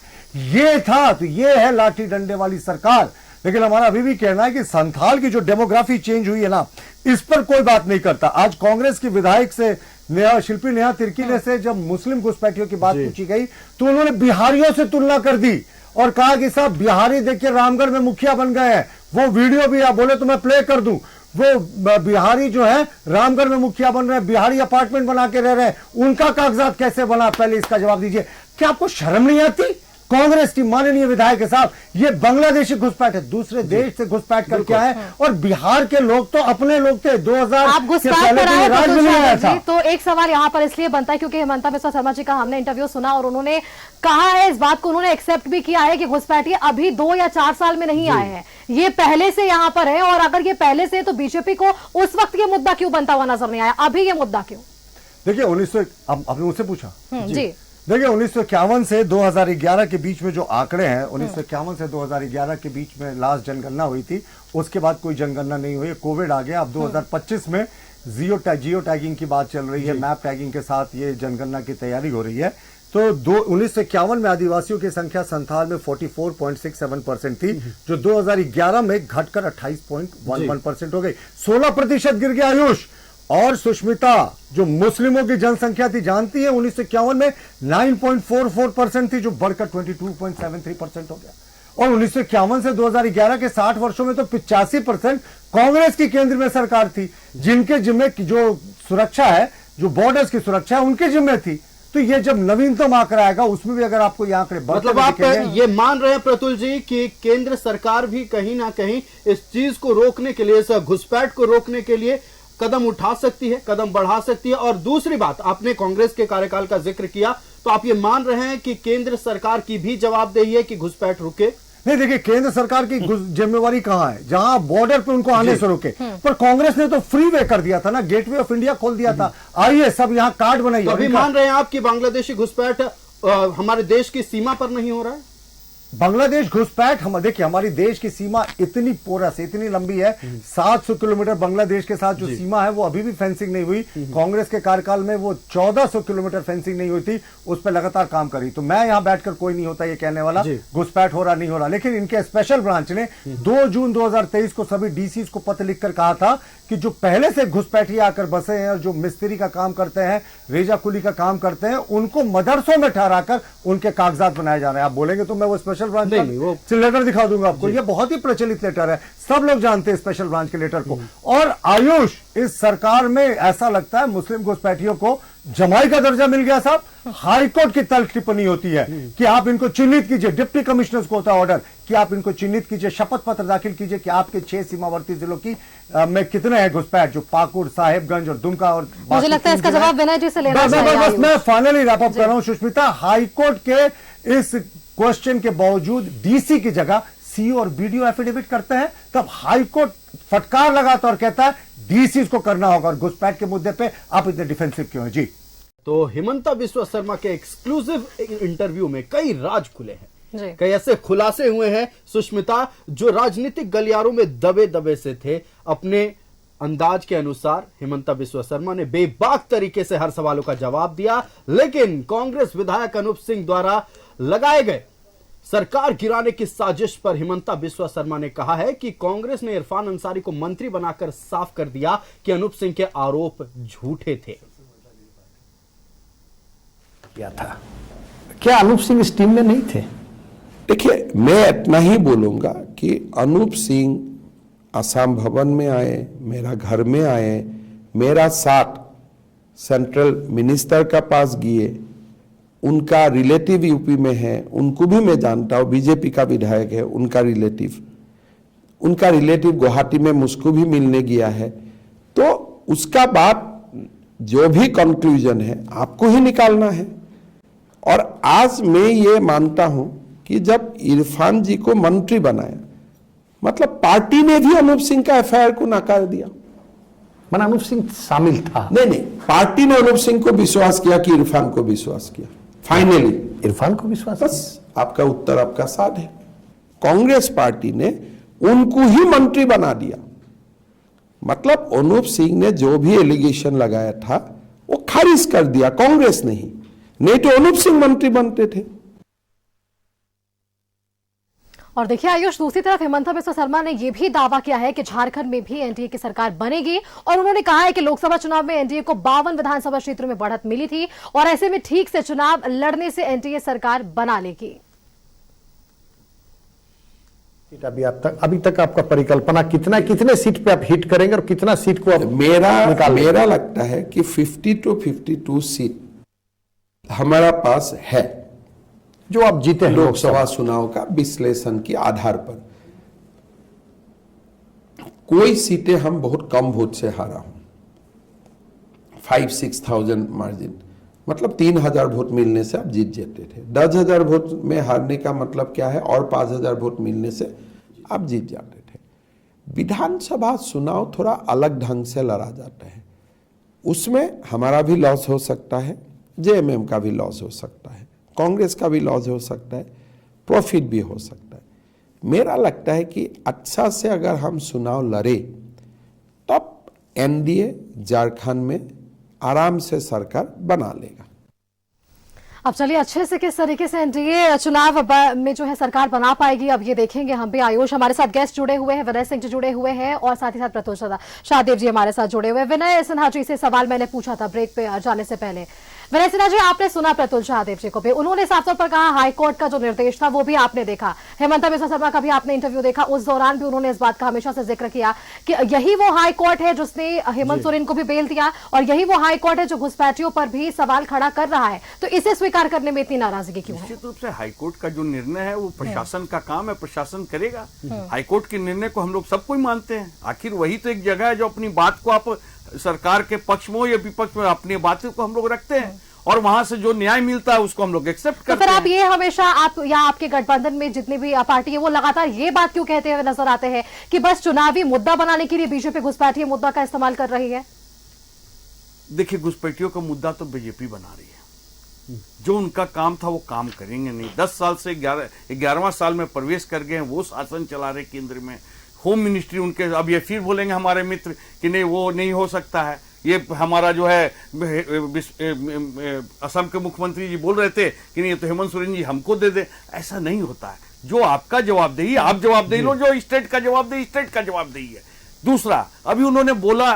[SPEAKER 5] ये था, तो ये है लाठी डंडे वाली सरकार। लेकिन हमारा अभी भी कहना है कि संथाल की जो डेमोग्राफी चेंज हुई है ना, इस पर कोई बात नहीं करता। आज कांग्रेस की विधायक से शिल्पी नेहा तिर्की ने से जब मुस्लिम घुसपैठियों की बात पूछी गई, तो उन्होंने बिहारियों से तुलना कर दी और कहा कि साहब बिहारी देखिए रामगढ़ में मुखिया बन गए हैं। वो वीडियो भी आप बोले तो मैं प्ले कर दूं। वो बिहारी जो है रामगढ़ में मुखिया बन रहे हैं, बिहारी अपार्टमेंट बना के रह रहे हैं, उनका कागजात कैसे बना? पहले इसका जवाब दीजिए। क्या आपको शर्म नहीं आती? कांग्रेस की माननीय विधायक साहब, ये बांग्लादेशी घुसपैठ है, दूसरे देश से घुसपैठ करके आए। और बिहार के लोग तो अपने लोग थे। 2000
[SPEAKER 1] आप घुसपैठ
[SPEAKER 5] पहले
[SPEAKER 1] पर आए
[SPEAKER 5] राज में नहीं आया था।
[SPEAKER 1] तो एक सवाल यहाँ पर इसलिए बनता है क्योंकि हेमंता बिस्वा शर्मा जी का हमने इंटरव्यू सुना और उन्होंने कहा है, इस बात को उन्होंने एक्सेप्ट भी किया है कि घुसपैठिए अभी 2 या 4 साल में नहीं आए हैं, ये पहले से यहाँ पर है। और अगर ये पहले से, तो बीजेपी को उस वक्त ये मुद्दा क्यों बनता हुआ नजर नहीं आया, अभी ये मुद्दा क्यों?
[SPEAKER 5] देखिए 1900, आपने मुझसे पूछा
[SPEAKER 1] जी,
[SPEAKER 5] देखिए 1951 से 2011 के बीच में जो आंकड़े हैं, 1951 से 2011 के बीच में लास्ट जनगणना हुई थी। उसके बाद कोई जनगणना नहीं हुई, कोविड आ गया। अब 2025 में जियो टैगिंग की बात चल रही है, मैप टैगिंग के साथ ये जनगणना की तैयारी हो रही है। तो 1951 में आदिवासियों की संख्या संथाल में 44.67% थी, जो 2011 में घटकर 28.11% हो गई। 16% गिर गया आयुष। और सुष्मिता, जो मुस्लिमों की जनसंख्या थी जानती है, 1951 में 9.44% थी, जो बढ़कर 22.73% हो गया। और 1951 से 2011 के 60 वर्षों में तो 85% कांग्रेस की केंद्र में सरकार थी, जिनके जिम्मे जो सुरक्षा है, जो बॉर्डर्स की सुरक्षा है, उनके जिम्मे थी। तो ये जब नवीनतम आंकड़ा आएगा, उसमें भी अगर आपको ये आंकड़े
[SPEAKER 2] मतलब आप ये मान रहे हैं प्रतुल जी कि केंद्र सरकार भी कहीं ना कहीं इस चीज को रोकने के लिए, इस घुसपैठ को रोकने के लिए कदम उठा सकती है, कदम बढ़ा सकती है। और दूसरी बात, आपने कांग्रेस के कार्यकाल का जिक्र किया, तो आप ये मान रहे हैं कि केंद्र सरकार की भी जवाबदेही है कि घुसपैठ रुके?
[SPEAKER 5] नहीं, देखिए केंद्र सरकार की जिम्मेवारी कहां है? जहां बॉर्डर पे उनको आने से रोके। पर कांग्रेस ने तो फ्री वे कर दिया था ना, गेटवे ऑफ इंडिया खोल दिया था, आइए सब यहां कार्ड बनाइए।
[SPEAKER 2] तो अभी मान रहे हैं आप कि बांग्लादेशी घुसपैठ हमारे देश की सीमा पर नहीं हो रहा है?
[SPEAKER 5] बांग्लादेश घुसपैठ, हम देखिए हमारी देश की सीमा इतनी पोरस, इतनी लंबी है, 700 किलोमीटर बांग्लादेश के साथ जो सीमा है वो अभी भी फेंसिंग नहीं हुई। कांग्रेस के कार्यकाल में वो 1400 किलोमीटर फेंसिंग नहीं हुई थी, उस पर लगातार काम करी। तो मैं यहां बैठकर कोई नहीं होता ये कहने वाला घुसपैठ हो रहा नहीं हो रहा। लेकिन इनके स्पेशल ब्रांच ने 2 जून 2023 को सभी डीसी को पत्र लिखकर कहा था कि जो पहले से घुसपैठी आकर बसे हैं और जो मिस्त्री का काम करते हैं, रेजा कुली का काम करते हैं, उनको मदरसों में ठहराकर उनके कागजात बनाए जा रहे हैं। आप बोलेंगे तो मैं वो स्पेशल ब्रांच का लेटर दिखा दूंगा आपको। ये बहुत ही प्रचलित लेटर है, सब लोग जानते हैं स्पेशल ब्रांच के लेटर को। और आयुष, इस सरकार में ऐसा लगता है मुस्लिम घुसपैठियों को जमाई का दर्जा मिल गया साहब। हाईकोर्ट की तल्ख टिप्पणी होती है कि आप इनको चिन्हित कीजिए, डिप्टी कमिश्नर्स को होता है ऑर्डर कि आप इनको चिन्हित कीजिए, शपथ पत्र दाखिल कीजिए कि आपके 6 सीमावर्ती जिलों की में कितने हैं घुसपैठ, जो पाकुड़, साहेबगंज और दुमका और
[SPEAKER 1] मुझे लगता है इसका जवाब विनय जी से लेना चाहिए।
[SPEAKER 5] बस मैं फाइनली रैप अप कर रहा हूं सुष्मिता। हाईकोर्ट के इस क्वेश्चन के बावजूद डीसी की जगह सीओ और बीडीओ एफिडेविट करते हैं, तब हाईकोर्ट फटकार लगाता और कहता है डीसी इसको करना होगा। और घुसपैठ के मुद्दे पे आप इतने डिफेंसिव क्यों हैं जी?
[SPEAKER 2] तो हिमंता बिस्वा शर्मा के एक्सक्लूसिव इंटरव्यू में कई राज खुले हैं, कई ऐसे खुलासे हुए हैं सुष्मिता जो राजनीतिक गलियारों में दबे दबे से थे। अपने अंदाज के अनुसार हिमंता बिस्वा शर्मा ने बेबाक तरीके से हर सवालों का जवाब दिया, लेकिन कांग्रेस विधायक अनूप सिंह द्वारा लगाए गए सरकार गिराने की साजिश पर हिमंता बिस्वा शर्मा ने कहा है कि कांग्रेस ने इरफान अंसारी को मंत्री बनाकर साफ कर दिया कि अनूप सिंह के आरोप झूठे थे।
[SPEAKER 3] क्या था, क्या अनूप सिंह इस टीम में नहीं थे?
[SPEAKER 4] देखिए, मैं इतना ही बोलूंगा कि अनूप सिंह आसाम भवन में आए, मेरा घर में आए, मेरा साथ सेंट्रल मिनिस्टर का पास गए, उनका रिलेटिव यूपी में है, उनको भी मैं जानता हूँ, बीजेपी का विधायक है, उनका रिलेटिव गुवाहाटी में मुझको भी मिलने गया है। तो उसका बाद जो भी कंक्लूजन है आपको ही निकालना है। और आज मैं ये मानता हूं कि जब इरफान जी को मंत्री बनाया, मतलब पार्टी ने भी अनूप सिंह का एफआईआर को नकार दिया।
[SPEAKER 3] माना अनूप सिंह शामिल था?
[SPEAKER 4] नहीं, पार्टी ने अनूप सिंह को विश्वास किया कि इरफान को विश्वास किया। फाइनली
[SPEAKER 3] इरफान को विश्वास,
[SPEAKER 4] बस आपका उत्तर आपका साथ है। कांग्रेस पार्टी ने उनको ही मंत्री बना दिया। मतलब अनूप सिंह ने जो भी एलिगेशन लगाया था वो खारिज कर दिया कांग्रेस ने ही, नहीं तो अनूप सिंह मंत्री बनते थे।
[SPEAKER 1] और देखिए आयुष, दूसरी तरफ हिमंता बिस्वा शर्मा ने यह भी दावा किया है कि झारखंड में भी एनडीए की सरकार बनेगी और उन्होंने कहा है कि लोकसभा चुनाव में एनडीए को 52 विधानसभा क्षेत्रों में बढ़त मिली थी और ऐसे में ठीक से चुनाव लड़ने से एनडीए सरकार बना लेगी।
[SPEAKER 3] अभी तक आपका परिकल्पना कितने सीट पे आप हिट करेंगे और कितना सीट को आप
[SPEAKER 4] मेरा लगता है कि 50 to 52 सीट हमारा पास है
[SPEAKER 3] जो आप जीते हैं
[SPEAKER 4] लोकसभा चुनाव का विश्लेषण के आधार पर। कोई सीटें हम बहुत कम वोट से हारा हूं, 5-6,000 मार्जिन, मतलब 3,000 वोट मिलने से आप जीत जाते थे। 10,000 वोट में हारने का मतलब क्या है, और 5,000 वोट मिलने से आप जीत जाते थे। विधानसभा चुनाव थोड़ा अलग ढंग से लड़ा जाता है, उसमें हमारा भी लॉस हो सकता है, जेएमएम का भी लॉस हो सकता है, कांग्रेस का भी लॉस हो सकता है, प्रॉफिट भी हो सकता है। मेरा लगता है कि अच्छा से अगर हम चुनाव लड़े तब एनडीए झारखंड में आराम से सरकार बना लेगा।
[SPEAKER 1] अब चलिए अच्छे से किस तरीके से एनडीए चुनाव में जो है सरकार बना पाएगी, अब ये देखेंगे हम भी। आयुष, हमारे साथ गेस्ट जुड़े हुए हैं, विनय सिंह जी जुड़े हुए हैं और साथ ही साथ प्रत्युष शाहदेव जी हमारे साथ जुड़े हुए हैं। विनय सिन्हा जी से सवाल मैंने पूछा था ब्रेक पे जाने से पहले। विनय सिन्हा जी, आपने सुना प्रत्युष शाहदेव जी को भी, उन्होंने साफ तौर पर कहा हाईकोर्ट का जो निर्देश था वो भी आपने देखा, हिमंता बिस्वा शर्मा का भी आपने इंटरव्यू देखा, उस दौरान भी उन्होंने इस बात का हमेशा से जिक्र किया कि यही वो हाईकोर्ट है जिसने हेमंत सोरेन को भी बेल दिया और यही वो हाईकोर्ट है जो घुसपैठियों पर भी सवाल खड़ा कर रहा है। तो इसे स्वीकार करने में इतनी नाराजगी क्यों है?
[SPEAKER 6] निश्चित रूप से हाईकोर्ट का जो निर्णय है वो प्रशासन का काम है, प्रशासन करेगा। हाईकोर्ट के निर्णय को हम लोग सब कोई मानते हैं, आखिर वही तो एक जगह है जो अपनी बात को आप सरकार के पक्ष में हो या विपक्ष में अपनी बातों को हम लोग रखते हैं और वहां से जो न्याय मिलता है उसको हम लोग एक्सेप्ट करते हैं।
[SPEAKER 1] तो फिर आप ये हमेशा आप या आपके गठबंधन में जितनी भी पार्टी है वो लगातार ये बात क्यों कहते हुए नजर आते हैं कि बस चुनावी मुद्दा बनाने के लिए बीजेपी घुसपैठियों मुद्दा का इस्तेमाल कर रही है?
[SPEAKER 6] देखिए, घुसपैठियों का मुद्दा तो बीजेपी बना रही है, जो उनका काम था वो काम करेंगे नहीं। 10 साल से 11वां साल में प्रवेश कर गए हैं, वो शासन चला रहे केंद्र में, होम मिनिस्ट्री उनके। अब ये फिर बोलेंगे हमारे मित्र कि नहीं वो नहीं हो सकता है, ये हमारा जो है असम के मुख्यमंत्री जी बोल रहे थे कि नहीं ये तो हेमंत सोरेन जी हमको दे दे। ऐसा नहीं होता है, जो आपका जवाबदेही आप जवाबदेही लो, जो स्टेट का जवाबदेही स्टेट का जवाबदेही है। दूसरा, अभी उन्होंने बोला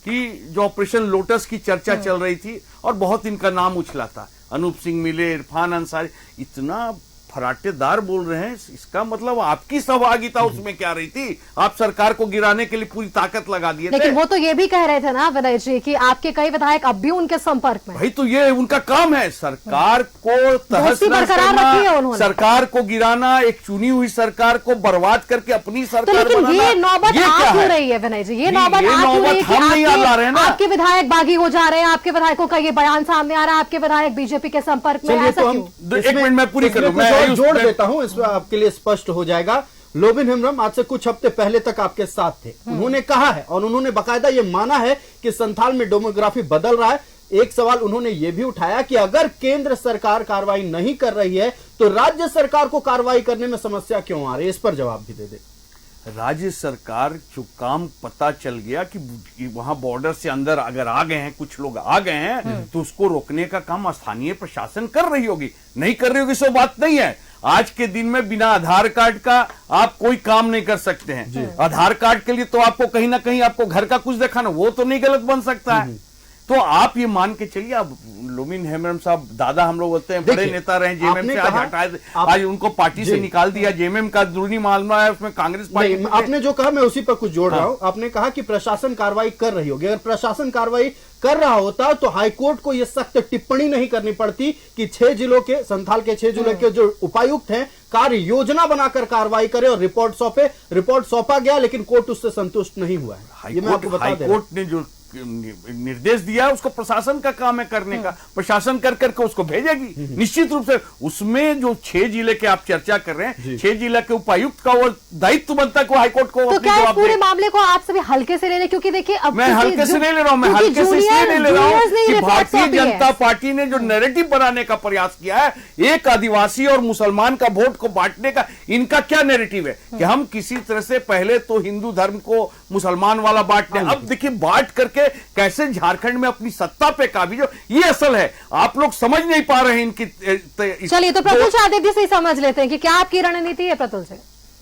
[SPEAKER 6] कि जो ऑपरेशन लोटस की चर्चा चल रही थी और बहुत इनका नाम उछला था, अनूप सिंह मिले, इरफान अंसारी, इतना फराटेदार बोल रहे हैं, इसका मतलब आपकी सहभागिता उसमें क्या रही थी? आप सरकार को गिराने के लिए पूरी ताकत लगा दिए थे।
[SPEAKER 1] लेकिन वो तो ये भी कह रहे थे ना विनय जी कि आपके कई विधायक अब भी उनके संपर्क में।
[SPEAKER 6] भाई तो ये उनका काम है, सरकार को तहस नहस करना, सरकार को गिराना, एक चुनी हुई सरकार को बर्बाद करके अपनी सरकार
[SPEAKER 1] लेकिन
[SPEAKER 6] बनाना।
[SPEAKER 1] ये नौबत आ क्यों रही है विनय जी? ये नौबत
[SPEAKER 6] हम नहीं ला रहे हैं ना।
[SPEAKER 1] आपके विधायक बागी हो जा रहे हैं, आपके विधायकों का ये बयान सामने आ रहा है, आपके विधायक बीजेपी के संपर्क में, ऐसा क्यों?
[SPEAKER 6] एक मिनट में पूरी करूं,
[SPEAKER 2] मैं जोड़ देता हूं, इसमें आपके लिए स्पष्ट हो जाएगा। लोबिन हेम्ब्रम आज से कुछ हफ्ते पहले तक आपके साथ थे। उन्होंने कहा है और उन्होंने बाकायदा ये माना है कि संथाल में डेमोग्राफी बदल रहा है। एक सवाल उन्होंने ये भी उठाया कि अगर केंद्र सरकार कार्रवाई नहीं कर रही है तो राज्य सरकार को कार्रवाई करने में समस्या क्यों आ रही है? इस पर जवाब भी दे दे।
[SPEAKER 6] राज्य सरकार जो काम पता चल गया कि वहां बॉर्डर से अंदर अगर आ गए हैं, कुछ लोग आ गए हैं, तो उसको रोकने का काम स्थानीय प्रशासन कर रही होगी। नहीं कर रही होगी सो बात नहीं है। आज के दिन में बिना आधार कार्ड का आप कोई काम नहीं कर सकते हैं। आधार कार्ड के लिए तो आपको कहीं ना कहीं आपको घर का कुछ दिखाना, वो तो नहीं गलत बन सकता है। तो आप ये मान के चलिए, अब लोबिन हेम्ब्रम साहब दादा हम लोग बोलते हैं, बड़े नेता रहे, जेएमएम से आज हटाए, आज उनको पार्टी से निकाल दिया। जेएमएम का अंदरूनी मामला है, उसमें कांग्रेस पार्टी।
[SPEAKER 2] आपने जो कहा मैं उसी पर कुछ जोड़ रहा हूं। आपने कहा कि प्रशासन कार्रवाई कर रही होगी। अगर प्रशासन कार्रवाई कर रहा होता तो हाईकोर्ट को यह सख्त टिप्पणी नहीं करनी पड़ती कि 6 जिलों के, संथाल के 6 जिलों के जो उपायुक्त हैं कार्य योजना बनाकर कार्रवाई करे और रिपोर्ट सौंपे। रिपोर्ट सौंपा गया लेकिन कोर्ट उससे संतुष्ट नहीं हुआ है। ये मैं आपको बता दे रहा हूं।
[SPEAKER 6] हाईकोर्ट ने जो निर्देश दिया उसको प्रशासन का काम है करने का, प्रशासन कर करके उसको भेजेगी निश्चित रूप से। उसमें जो 6 जिले के आप चर्चा कर रहे हैं, 6 जिले के उपायुक्त का वो दायित्व बनता है कि हाईकोर्ट को
[SPEAKER 1] तो क्या इस पूरे मामले को आप सभी हल्के से ले लें? क्योंकि देखिए अब
[SPEAKER 6] मैं हल्के से नहीं ले रहा हूं, मैं हल्के से इसलिए ले रहा हूं कि भारतीय जनता पार्टी ने जो नैरेटिव बनाने का प्रयास किया है, एक आदिवासी और मुसलमान का वोट को बांटने का, इनका क्या नैरेटिव है कि हम किसी तरह से पहले तो हिंदू धर्म को मुसलमान वाला बांटने, अब देखिए बांट करके कैसे झारखंड में अपनी सत्ता पे काबिज हो। ये असल है, आप लोग समझ नहीं पा रहे हैं इनकी।
[SPEAKER 1] चलिए तो प्रतुल चादेव से ही समझ लेते हैं कि क्या आपकी रणनीति है। प्रतुल से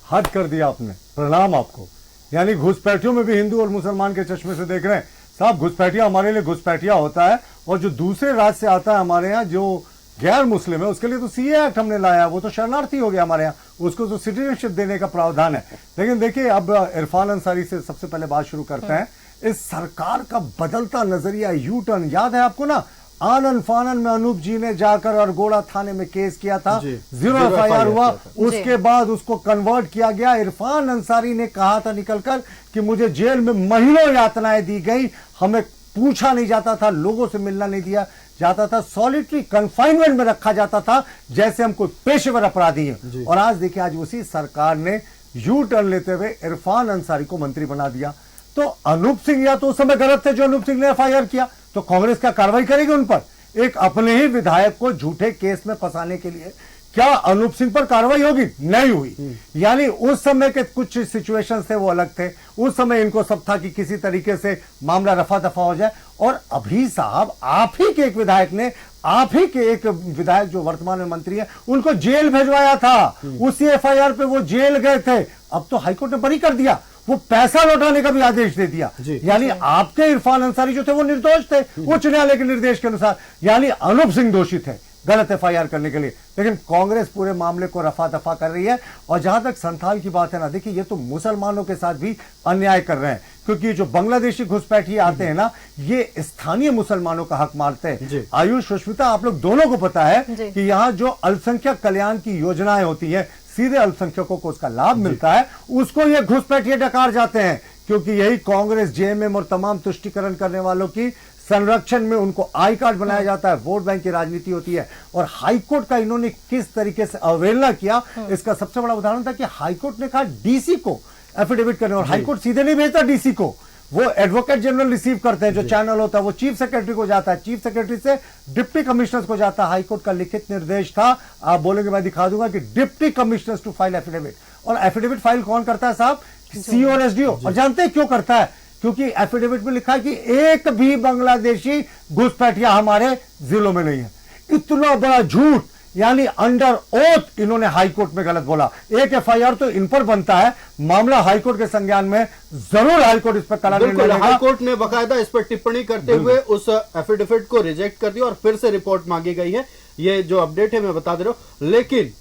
[SPEAKER 5] हद कर दिया आपने, प्रणाम आपको। यानी घुसपैठियों में भी हिंदू और मुसलमान के चश्मे से देख रहे हैं साहब। घुसपैठिया हमारे लिए घुसपैठिया होता है, और जो दूसरे राज्य से आता है हमारे यहाँ जो गैर मुस्लिम है उसके लिए तो सीए एक्ट हमने लाया, वो तो शरणार्थी हो गया हमारे यहाँ, उसको तो सिटीजनशिप देने का प्रावधान है। लेकिन देखिए अब इरफान अंसारी से सबसे पहले बात शुरू करते हैं। इस सरकार का बदलता नजरिया, यू टर्न, याद है आपको ना? आनन फानन में अनूप जी ने जाकर अरगोड़ा थाने में केस किया था, 0 एफआईआर हुआ। उसके बाद उसको कन्वर्ट किया गया। इरफान अंसारी ने कहा था निकलकर कि मुझे जेल में महीनों यातनाएं दी गई, हमें पूछा नहीं जाता था, लोगों से मिलना नहीं दिया जाता था, सॉलिटरी कन्फाइनमेंट में रखा जाता था जैसे हम कोई पेशेवर अपराधी हैं। और आज देखिए, आज उसी सरकार ने यू टर्न लेते हुए इरफान अंसारी को मंत्री बना दिया। तो अनूप सिंह या तो उस समय गलत थे जो अनूप सिंह ने एफआईआर किया, तो कांग्रेस क्या कार्रवाई करेगी उन पर? एक अपने ही विधायक को झूठे केस में फंसाने के लिए क्या अनूप सिंह पर कार्रवाई होगी? नहीं हुई। यानी उस समय के कुछ सिचुएशंस थे वो अलग थे। उस समय इनको सब था कि किसी तरीके से मामला रफा दफा हो जाए। और अभी साहब आप ही के एक विधायक ने, आप ही के एक विधायक जो वर्तमान में मंत्री है, उनको जेल भेजवाया था। उसी एफआईआर पे वो जेल गए थे। अब तो हाईकोर्ट ने बरी कर दिया, वो पैसा लौटाने का भी आदेश दे दिया। यानी आपके इरफान अंसारी जो थे वो निर्दोष थे उच्च न्यायालय के निर्देश के अनुसार। यानी अनूप सिंह दोषी थे गलत एफआईआर करने के लिए। लेकिन कांग्रेस पूरे मामले को रफा दफा कर रही है। और जहां तक संथाल की बात है ना, देखिए ये तो मुसलमानों के साथ भी अन्याय कर रहे हैं, क्योंकि जो बांग्लादेशी घुसपैठिए आते हैं ना, ये स्थानीय मुसलमानों का हक मारते हैं। आयुष, सुष्मिता, आप लोग दोनों को पता है कि यहाँ जो अल्पसंख्यक कल्याण की योजनाएं होती है, सीधे अल्पसंख्यकों को उसका लाभ मिलता है, उसको ये घुसपैठिए डकार जाते हैं। क्योंकि यही कांग्रेस, जेएमएम और तमाम तुष्टिकरण करने वालों की संरक्षण में उनको आई कार्ड बनाया जाता है, वोट बैंक की राजनीति होती है। और हाईकोर्ट का इन्होंने किस तरीके से अवहेलना किया, इसका सबसे बड़ा उदाहरण था कि हाईकोर्ट ने कहा डीसी को एफिडेविट करने, और हाईकोर्ट सीधे नहीं भेजता डीसी को, वो एडवोकेट जनरल रिसीव करते हैं, जो चैनल होता है वो चीफ सेक्रेटरी को जाता है, चीफ सेक्रेटरी से डिप्टी कमिश्नर्स को जाता है। हाईकोर्ट का लिखित निर्देश था, आप बोलेंगे मैं दिखा दूंगा, कि deputy commissioners to file affidavit. और एफिडेविट फाइल कौन करता है साहब? सी और एसडीओ। और जानते हैं क्यों करता है? क्योंकि एफिडेविट में लिखा है कि एक भी बांग्लादेशी घुसपैठिया हमारे जिलों में नहीं है। इतना बड़ा झूठ, यानी अंडर ओथ इन्होंने हाईकोर्ट में गलत बोला। एक एफआईआर तो इन पर बनता है, मामला हाईकोर्ट के संज्ञान में, जरूर हाईकोर्ट इस पर कड़ा निर्णय लेगा।
[SPEAKER 2] हाईकोर्ट ने बकायदा इस पर टिप्पणी करते हुए उस एफिडेविट को रिजेक्ट कर दिया और फिर से रिपोर्ट मांगी गई है। ये जो अपडेट है मैं बता दे रहा हूं। लेकिन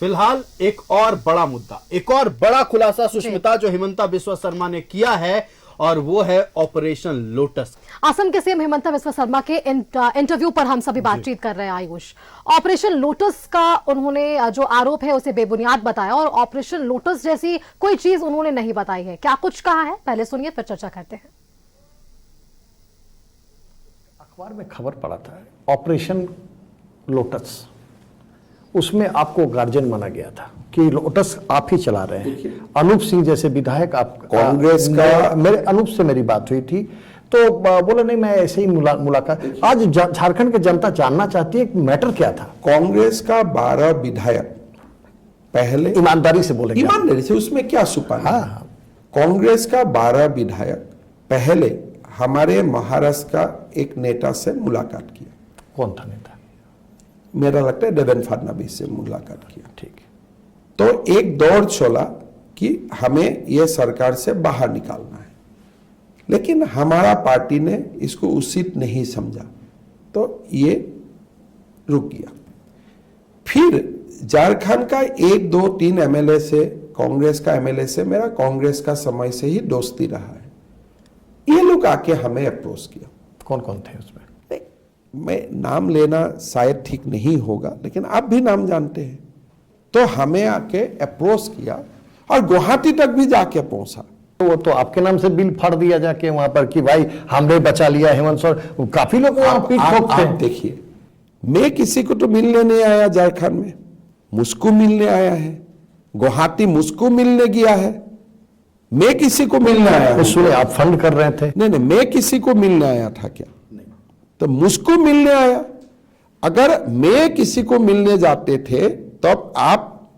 [SPEAKER 2] फिलहाल एक और बड़ा मुद्दा, एक और बड़ा खुलासा सुष्मिता जो हिमंता बिस्वा शर्मा ने किया है, और वो है ऑपरेशन लोटस।
[SPEAKER 1] असम के सीएम हिमंता बिस्वा शर्मा के इंटरव्यू पर हम सभी बातचीत कर रहे हैं आयुष। ऑपरेशन लोटस का उन्होंने जो आरोप है उसे बेबुनियाद बताया, और ऑपरेशन लोटस जैसी कोई चीज उन्होंने नहीं बताई है। क्या कुछ कहा है, पहले सुनिए फिर चर्चा करते हैं।
[SPEAKER 3] अखबार में खबर पड़ा था ऑपरेशन लोटस, उसमें आपको गार्जियन माना गया था कि लोटस आप ही चला रहे हैं। अनूप सिंह जैसे विधायक, आप
[SPEAKER 4] कांग्रेस का
[SPEAKER 3] मेरे अनूप से मेरी बात हुई थी तो बोले नहीं मैं ऐसे ही मुलाकात। आज झारखंड की जनता जानना चाहती है मैटर क्या था।
[SPEAKER 4] कांग्रेस का 12 विधायक पहले,
[SPEAKER 3] ईमानदारी से बोले,
[SPEAKER 4] ईमानदारी से, उसमें क्या छुपाना है? कांग्रेस का 12 विधायक पहले हमारे महाराष्ट्र का एक नेता से मुलाकात किया।
[SPEAKER 3] कौन था नेता?
[SPEAKER 4] मेरा लगता है देवेंद्र फडणवीस से मुलाकात किया।
[SPEAKER 3] ठीक है।
[SPEAKER 4] तो एक दौर चला कि हमें यह सरकार से बाहर निकालना है, लेकिन हमारा पार्टी ने इसको उचित नहीं समझा, तो ये रुक गया। फिर झारखंड का 1, 2, 3 एमएलए से, कांग्रेस का एमएलए से मेरा कांग्रेस का समय से ही दोस्ती रहा है। ये लोग आके हमें अप्रोच किया।
[SPEAKER 3] कौन कौन थे उसमें?
[SPEAKER 4] मैं नाम लेना शायद ठीक नहीं होगा, लेकिन आप भी नाम जानते हैं। तो हमें आके अप्रोच किया और गुवाहाटी तक भी जाके पहुंचा।
[SPEAKER 3] वो तो आपके नाम से बिल फाड़ दिया जाके वहां पर कि भाई हमने बचा लिया हेमंत सोरेन। काफी लोग
[SPEAKER 4] आप देखिए, मैं किसी को तो मिलने नहीं आया झारखंड में, मुझको मिलने आया है। गुवाहाटी मुझको मिलने गया है, मैं किसी को मिलने आया
[SPEAKER 3] तो सुने आप फंड कर रहे थे।
[SPEAKER 4] नहीं, मैं किसी को मिलने आया था क्या? तो मुझको मिलने आया। अगर मैं किसी को मिलने जाते थे तब आप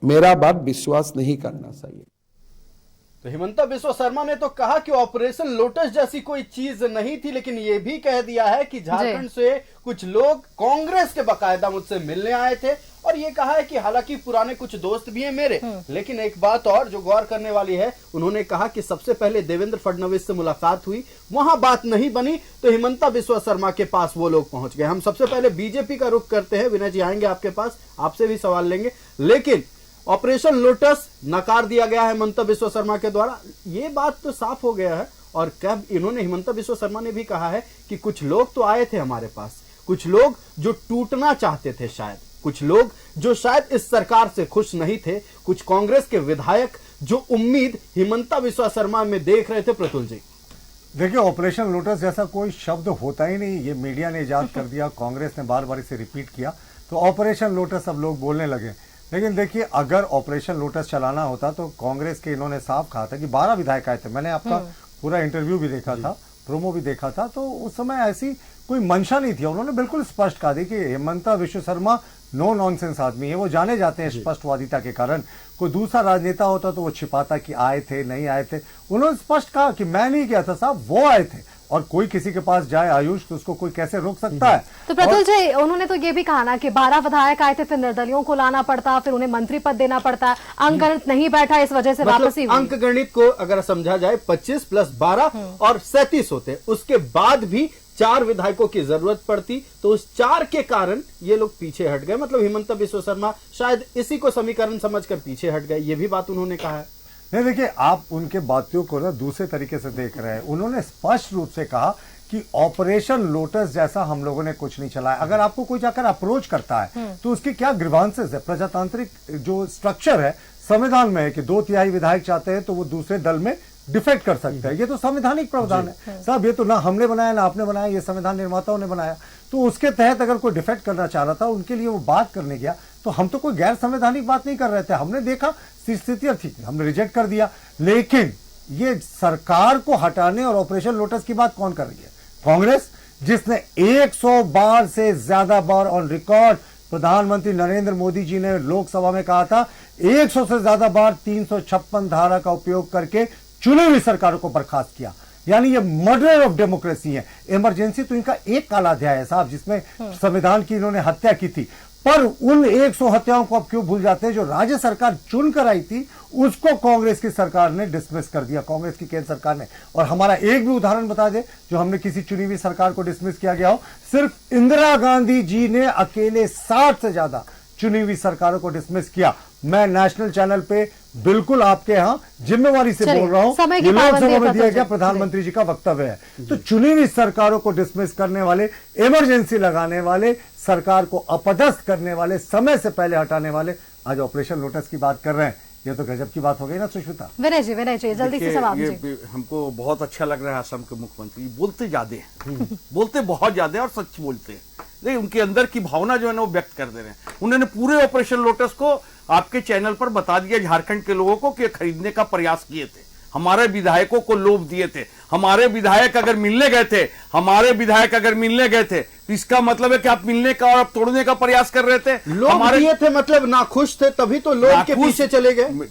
[SPEAKER 4] मेरा बात विश्वास नहीं करना चाहिए।
[SPEAKER 2] तो हिमंता बिस्वा शर्मा ने तो कहा कि ऑपरेशन लोटस जैसी कोई चीज नहीं थी, लेकिन ये भी कह दिया है कि झारखंड से कुछ लोग कांग्रेस के बाकायदा मुझसे मिलने आए थे, और ये कहा है कि हालांकि पुराने कुछ दोस्त भी हैं मेरे, लेकिन एक बात और जो गौर करने वाली है, उन्होंने कहा कि सबसे पहले देवेंद्र फडणवीस से मुलाकात हुई, वहां बात नहीं बनी तो हिमंता बिस्वा शर्मा के पास वो लोग पहुंच गए। हम सबसे पहले बीजेपी का रुख करते हैं। विनय जी आएंगे आपके पास, आपसे भी सवाल लेंगे, लेकिन ऑपरेशन लोटस नकार दिया गया है हिमंता बिस्वा शर्मा के द्वारा, ये बात तो साफ हो गया है। और कब इन्होंने, हिमंता बिस्वा शर्मा ने भी कहा है कि कुछ लोग तो आए थे हमारे पास, कुछ लोग जो टूटना चाहते थे, शायद कुछ लोग जो शायद इस सरकार से खुश नहीं थे, कुछ कांग्रेस के विधायक जो उम्मीद हिमंता बिस्वा शर्मा में देख रहे थे। प्रतुल जी
[SPEAKER 5] देखिए, ऑपरेशन लोटस जैसा कोई शब्द होता ही नहीं, ये मीडिया ने इजाद कर दिया, कांग्रेस ने बार बार इसे रिपीट किया, तो ऑपरेशन लोटस अब लोग बोलने लगे। लेकिन देखिए, अगर ऑपरेशन लोटस चलाना होता तो कांग्रेस के इन्होंने साफ कहा था कि 12 विधायक आए थे। मैंने आपका पूरा इंटरव्यू भी देखा था, प्रोमो भी देखा था, तो उस समय ऐसी कोई मंशा नहीं थी। उन्होंने बिल्कुल स्पष्ट कहा था कि हिमंता बिस्वा शर्मा नो नॉनसेंस आदमी है, वो जाने जाते हैं स्पष्टवादिता के कारण। कोई दूसरा राजनेता होता तो वो छिपाता कि आए थे नहीं आए थे। उन्होंने स्पष्ट कहा कि मैं नहीं किया था साहब, वो आए थे, और कोई किसी के पास जाए आयुष तो उसको कोई कैसे रोक सकता है।
[SPEAKER 1] तो प्रतुल जी, उन्होंने तो ये भी कहा ना कि 12 विधायक आए थे, फिर निर्दलियों को लाना पड़ता, फिर उन्हें मंत्री पद देना पड़ता, अंक गणित नहीं बैठा, इस वजह से वापसी हुई।
[SPEAKER 2] अंक गणित को अगर समझा जाए 25 + 12 और 37 होते, उसके बाद भी 4 विधायकों की जरूरत पड़ती, तो उस 4 के कारण ये लोग पीछे हट गए। मतलब हिमंता बिस्वा शर्मा शायद इसी को समीकरण समझकर पीछे हट गए, ये भी बात उन्होंने कहा है।
[SPEAKER 5] नहीं, देखिए, आप उनके बातों को ना दूसरे तरीके से देख रहे हैं। उन्होंने स्पष्ट रूप से कहा कि ऑपरेशन लोटस जैसा हम लोगों ने कुछ नहीं चलाया। अगर आपको कोई जाकर अप्रोच करता है तो उसकी क्या ग्रीवांसेस है? प्रजातांत्रिक जो स्ट्रक्चर है संविधान में है कि 2/3 विधायक चाहते हैं तो वो दूसरे दल में डिफेक्ट कर सकते हैं। ये तो संवैधानिक प्रावधान है साहब, ये तो ना हमने बनाया ना आपने बनाया, ये संविधान निर्माताओं ने बनाया। तो उसके तहत अगर कोई डिफेक्ट करना चाह रहा था, उनके लिए वो बात करने गया, तो हम तो कोई गैर संवैधानिक बात नहीं कर रहे थे। हमने देखा स्थिति थी, हमने रिजेक्ट कर दिया। लेकिन ये सरकार को हटाने और ऑपरेशन लोटस की बात कौन कर रही है? कांग्रेस, जिसने 100 बार से ज्यादा बार ऑन रिकॉर्ड प्रधानमंत्री नरेंद्र मोदी जी ने लोकसभा में कहा था 100 से ज्यादा बार 356 धारा का उपयोग करके चुनी हुई सरकारों को बर्खास्त किया। यानी ये मर्डर ऑफ डेमोक्रेसी है। इमरजेंसी तो इनका एक काला अध्याय है साहब, जिसमें संविधान की इन्होंने हत्या की थी। पर उन 100 हत्याओं को अब क्यों भूल जाते हैं? जो राज्य सरकार चुन कर आई थी उसको कांग्रेस की सरकार ने डिसमिस कर दिया, कांग्रेस की केंद्र सरकार ने। और हमारा एक भी उदाहरण बता दे जो हमने किसी चुनी हुई सरकार को डिसमिस किया गया हो। सिर्फ इंदिरा गांधी जी ने अकेले 60 से ज्यादा चुनी हुई सरकारों को डिसमिस किया। मैं नेशनल चैनल पे बिल्कुल आपके यहाँ जिम्मेवारी से बोल रहा हूं, ये लोकसभा में दिया गया प्रधानमंत्री जी का वक्तव्य है। तो चुनी हुई सरकारों को डिसमिस करने वाले, इमरजेंसी लगाने वाले, सरकार को अपदस्थ करने वाले, समय से पहले हटाने वाले आज ऑपरेशन लोटस की बात कर रहे हैं। ये तो गजब की बात हो गई ना सुष्मिता।
[SPEAKER 1] विनय जी जल्दी से सवाल
[SPEAKER 6] ये हमको बहुत अच्छा लग रहा है असम के मुख्यमंत्री बोलते ज्यादा हैं, बोलते बहुत ज्यादा हैं और सच बोलते हैं, लेकिन उनके अंदर की भावना जो है ना वो व्यक्त कर दे रहे हैं। उन्होंने पूरे ऑपरेशन लोटस को आपके चैनल पर बता दिया झारखंड के लोगों को कि खरीदने का प्रयास किए थे, हमारे विधायकों को लोभ दिए थे, हमारे विधायक अगर मिलने गए थे तो इसका मतलब है कि आप मिलने का और आप तोड़ने का प्रयास कर रहे थे।
[SPEAKER 2] लोग दिए थे मतलब नाखुश थे, तभी तो लोग के पीछे चले गए।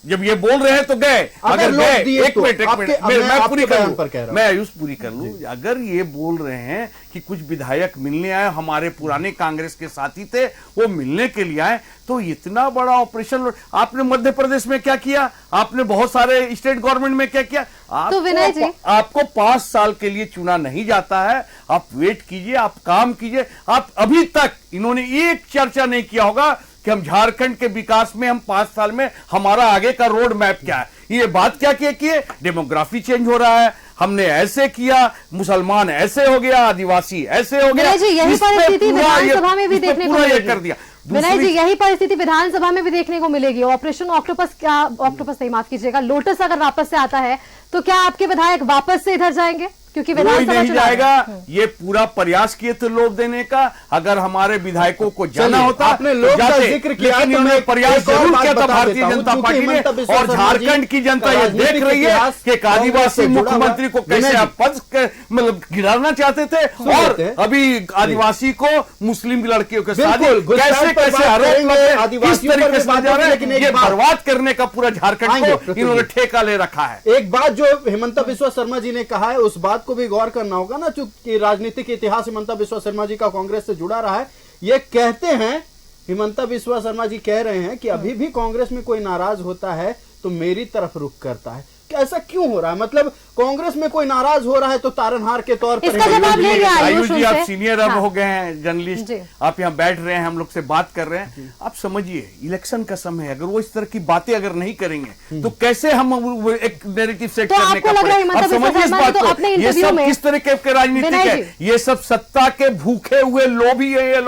[SPEAKER 6] जब ये बोल रहे हैं तो गए। अगर गए, एक मिनट मैं पूरी कर लूं। अगर ये बोल रहे हैं कि कुछ विधायक मिलने आए, हमारे पुराने कांग्रेस के साथी थे वो मिलने के लिए आए, तो इतना बड़ा ऑपरेशन आपने मध्य प्रदेश में क्या किया, आपने बहुत सारे स्टेट गवर्नमेंट में क्या किया।
[SPEAKER 1] तो विनय जी,
[SPEAKER 6] आपको 5 साल के लिए चुना नहीं जाता है, आप वेट कीजिए, आप काम कीजिए। आप अभी तक इन्होंने एक चर्चा नहीं किया होगा कि हम झारखंड के विकास में हम 5 साल में हमारा आगे का रोड मैप क्या है। ये बात क्या किए, डेमोग्राफी चेंज हो रहा है, हमने ऐसे किया, मुसलमान ऐसे हो गया, आदिवासी ऐसे हो गया।
[SPEAKER 1] यही परिस्थिति विधानसभा में भी देखने को मिलेगी।
[SPEAKER 6] कर दिया
[SPEAKER 1] विनय जी, यही परिस्थिति विधानसभा में भी देखने को मिलेगी। ऑपरेशन ऑक्टोपस नहीं, माफ कीजिएगा, लोटस अगर वापस से आता है तो क्या आपके विधायक वापस से इधर जाएंगे? क्योंकि विधानसभा
[SPEAKER 6] नहीं जाएगा। ये पूरा प्रयास किए थे लोभ देने का। अगर हमारे विधायकों को जाना होता,
[SPEAKER 2] आपने लोभ का जिक्र किया,
[SPEAKER 6] लेकिन इन्होंने प्रयास जरूर किया था भारतीय जनता पार्टी ने। और झारखंड की जनता ये देख रही है कि एक आदिवासी मुख्यमंत्री को कैसे आप पद मतलब गिराना चाहते थे, और अभी आदिवासी को मुस्लिम लड़कियों के साथ कैसे आरोप किस तरीके से ये बर्बाद करने का पूरा झारखंड को इन्होंने ठेका ले रखा है।
[SPEAKER 2] एक बात जो हिमंता बिस्वा शर्मा जी ने कहा है, उस बात को भी गौर करना होगा ना, चूंकि राजनीतिक इतिहास हिमंता बिस्वा शर्मा जी का कांग्रेस से जुड़ा रहा है। ये कहते हैं, हिमंता बिस्वा शर्मा जी कह रहे हैं कि अभी भी कांग्रेस में कोई नाराज होता है तो मेरी तरफ रुख करता है। ऐसा क्यों हो रहा है? मतलब कांग्रेस में कोई नाराज हो रहा है तो तारनहार के तौर पर।
[SPEAKER 6] आयुष जी, आप सीनियर अब हो गए हैं जर्नलिस्ट, आप यहाँ बैठ रहे हैं, हम लोग से बात कर रहे हैं। आप समझिए, इलेक्शन का समय है, अगर वो इस तरह की बातें अगर नहीं करेंगे तो कैसे हम एक नैरेटिव सेट करने का आप समझिए इस बात को। ये सब किस तरह के राजनीतिक है? ये सब सत्ता के भूखे हुए लोभी है। ये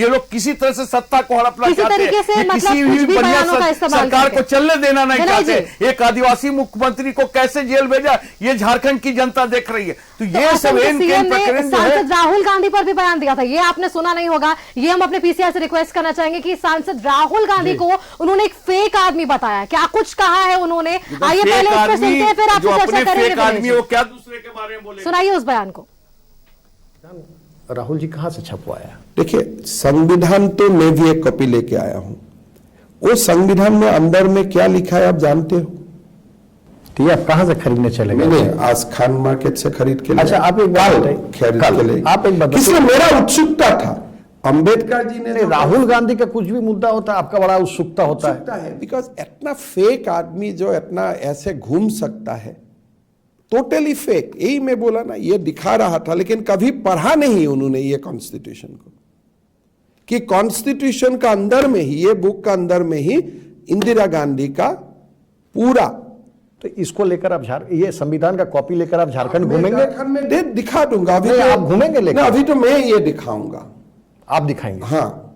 [SPEAKER 6] लोग किसी तरह से सत्ता को हड़पना चाहते हैं, किसी भी बढ़िया सरकार को चलने देना नहीं चाहते। एक आदिवासी मुख्यमंत्री को कैसे जेल भेजा, ये झारखंड की जनता देख रही है। तो ये सब
[SPEAKER 1] सांसद राहुल गांधी पर भी बयान दिया था, ये आपने सुना नहीं होगा। ये हम अपने पीसीआर से रिक्वेस्ट करना चाहेंगे कि सांसद राहुल गांधी को उन्होंने एक फेक आदमी बताया। क्या कुछ कहा है उन्होंने? आइए पहले इस पर सुनते हैं, फिर आपसे चर्चा करेंगे।
[SPEAKER 6] आदमी वो क्या दूसरे के बारे में बोले,
[SPEAKER 1] सुनाइए उस बयान को।
[SPEAKER 3] राहुल जी कहां से छपवाया?
[SPEAKER 4] देखिए, संविधान तो मैं भी एक कॉपी लेके आया हूं। वो संविधान में अंदर में क्या लिखा है आप जानते हो?
[SPEAKER 3] तो ये आप कहां से खरीदने चले गए?
[SPEAKER 4] मैंने आज खान मार्केट से खरीद के।
[SPEAKER 3] अच्छा, आप एक बात बताइए, आप एक बात,
[SPEAKER 4] इसलिए मेरा उत्सुकता था। अंबेडकर जी ने,
[SPEAKER 3] राहुल गांधी का कुछ भी मुद्दा होता है आपका बड़ा उत्सुकता होता
[SPEAKER 4] है, बिकॉज इतना फेक आदमी जो इतना ऐसे घूम सकता है, टोटली फेक। यही मैं बोला ना, ये दिखा रहा था, लेकिन कभी पढ़ा नहीं उन्होंने ये कॉन्स्टिट्यूशन को, कि कॉन्स्टिट्यूशन का अंदर में ही, ये बुक का अंदर में ही इंदिरा गांधी का पूरा।
[SPEAKER 3] तो इसको लेकर आप ये संविधान का कॉपी लेकर आप झारखंड घूमेंगे?
[SPEAKER 4] झारखंड में दिखा दूंगा। अभी
[SPEAKER 3] आप घूमेंगे लेकर?
[SPEAKER 4] अभी तो मैं ये दिखाऊंगा।
[SPEAKER 3] आप दिखाएंगे?
[SPEAKER 4] हाँ।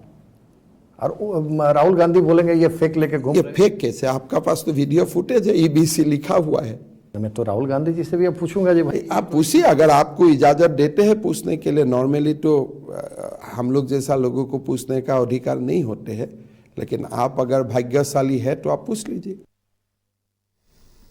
[SPEAKER 3] और राहुल गांधी बोलेंगे ये फेक लेके घूम।
[SPEAKER 4] ये फेक कैसे? आपका पास तो वीडियो फुटेज है, EBC लिखा हुआ है।
[SPEAKER 3] मैं तो राहुल गांधी जी से भी अब पूछूंगा जी भाई।
[SPEAKER 4] आप पूछिए, अगर आपको इजाजत देते हैं पूछने के लिए। नॉर्मली तो हम लोग जैसा लोगों को पूछने का अधिकार नहीं होते हैं, लेकिन आप अगर भाग्यशाली है तो आप पूछ लीजिए।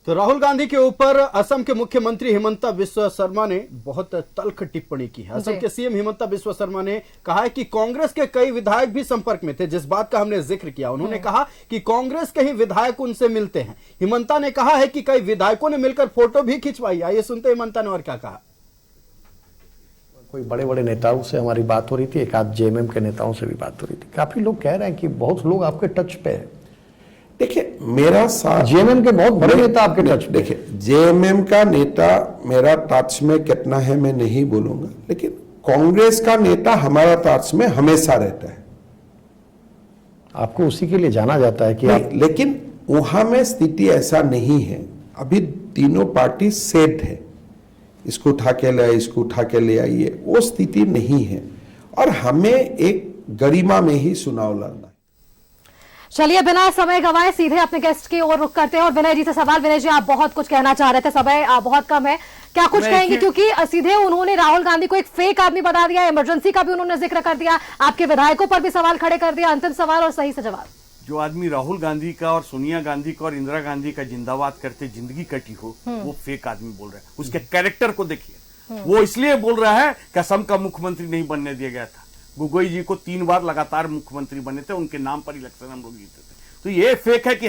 [SPEAKER 2] तो राहुल गांधी के ऊपर असम के मुख्यमंत्री हिमंता बिस्वा शर्मा ने बहुत तल्ख टिप्पणी की है। असम के सीएम हिमंता बिस्वा शर्मा ने कहा है कि कांग्रेस के कई विधायक भी संपर्क में थे, जिस बात का हमने जिक्र किया। उन्होंने कहा कि कांग्रेस के ही विधायक उनसे मिलते हैं। हिमंता ने कहा है कि कई विधायकों ने मिलकर फोटो भी खिंचवाई। आइए सुनते हिमंता ने और क्या कहा।
[SPEAKER 3] कोई बड़े बड़े नेताओं से हमारी बात हो रही थी, एक आध JMM के नेताओं से भी बात हो रही थी। काफी लोग कह रहे हैं कि बहुत लोग आपके टच पे है।
[SPEAKER 4] देखिए, मेरा साथ
[SPEAKER 3] JMM के बहुत बड़े नेता आपके टच पे।
[SPEAKER 4] देखिए, JMM का नेता मेरा टच में कितना है मैं नहीं बोलूंगा, लेकिन कांग्रेस का नेता हमारा टच में हमेशा रहता है।
[SPEAKER 3] आपको उसी के लिए जाना जाता है कि आप
[SPEAKER 4] नहीं, लेकिन वहां में स्थिति ऐसा नहीं है। अभी तीनों पार्टी सेट है, इसको उठा के ले आइए, इसको उठा के ले आइए, वो स्थिति नहीं है। और हमें एक गरिमा में ही चुनाव लड़ना है।
[SPEAKER 1] चलिए बिना समय गवाए सीधे अपने गेस्ट की ओर रुख करते हैं और विनय जी से सवाल। विनय जी, आप बहुत कुछ कहना चाह रहे थे, समय बहुत कम है, क्या कुछ कहेंगे? क्योंकि सीधे उन्होंने राहुल गांधी को एक फेक आदमी बता दिया, इमरजेंसी का भी उन्होंने जिक्र कर दिया, आपके विधायकों पर भी सवाल खड़े कर दिया। अंतिम सवाल और सही से जवाब।
[SPEAKER 6] जो आदमी राहुल गांधी का और सोनिया गांधी का और इंदिरा गांधी का जिंदाबाद करते जिंदगी कटी हो, वो फेक आदमी बोल रहा है। उसके कैरेक्टर को देखिए, वो इसलिए बोल रहा है कि असम का मुख्यमंत्री नहीं बनने दिया गया था। गोगोई जी को 3 बार लगातार मुख्यमंत्री बने थे, उनके नाम पर इलेक्शन हम लोग जीते थे। तो ये फेक है कि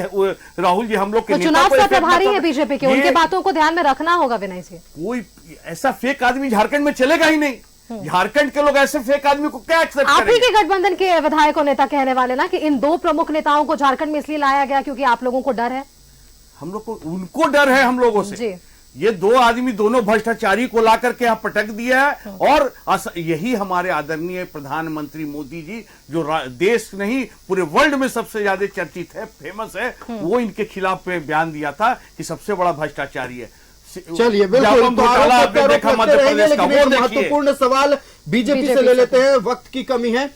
[SPEAKER 6] राहुल जी हम लोग के
[SPEAKER 1] तो चुनाव का प्रभारी है बीजेपी के, उनके बातों को ध्यान में रखना होगा विनय जी।
[SPEAKER 6] कोई ऐसा फेक आदमी झारखंड में चलेगा ही नहीं। झारखंड के लोग ऐसे फेक आदमी को क्या एक्सेप्ट
[SPEAKER 1] आप ही
[SPEAKER 6] करेंगे?
[SPEAKER 1] के गठबंधन के विधायक और नेता कहने वाले ना कि इन 2 प्रमुख नेताओं को झारखंड में इसलिए लाया गया क्योंकि आप लोगों को डर है।
[SPEAKER 6] हम लोग को, उनको डर है हम लोगों से।
[SPEAKER 1] जी।
[SPEAKER 6] ये 2 आदमी दोनों भ्रष्टाचारी को ला करके यहाँ पटक दिया है। और यही हमारे आदरणीय प्रधानमंत्री मोदी जी, जो देश नहीं पूरे वर्ल्ड में सबसे ज्यादा चर्चित है, फेमस है, वो इनके खिलाफ बयान दिया था कि सबसे बड़ा भ्रष्टाचारी है।
[SPEAKER 2] चलिए बिल्कुल, तो आरोप देखा मध्य प्रदेश का, वो महत्वपूर्ण सवाल बीजेपी से ले लेते हैं, वक्त की कमी है।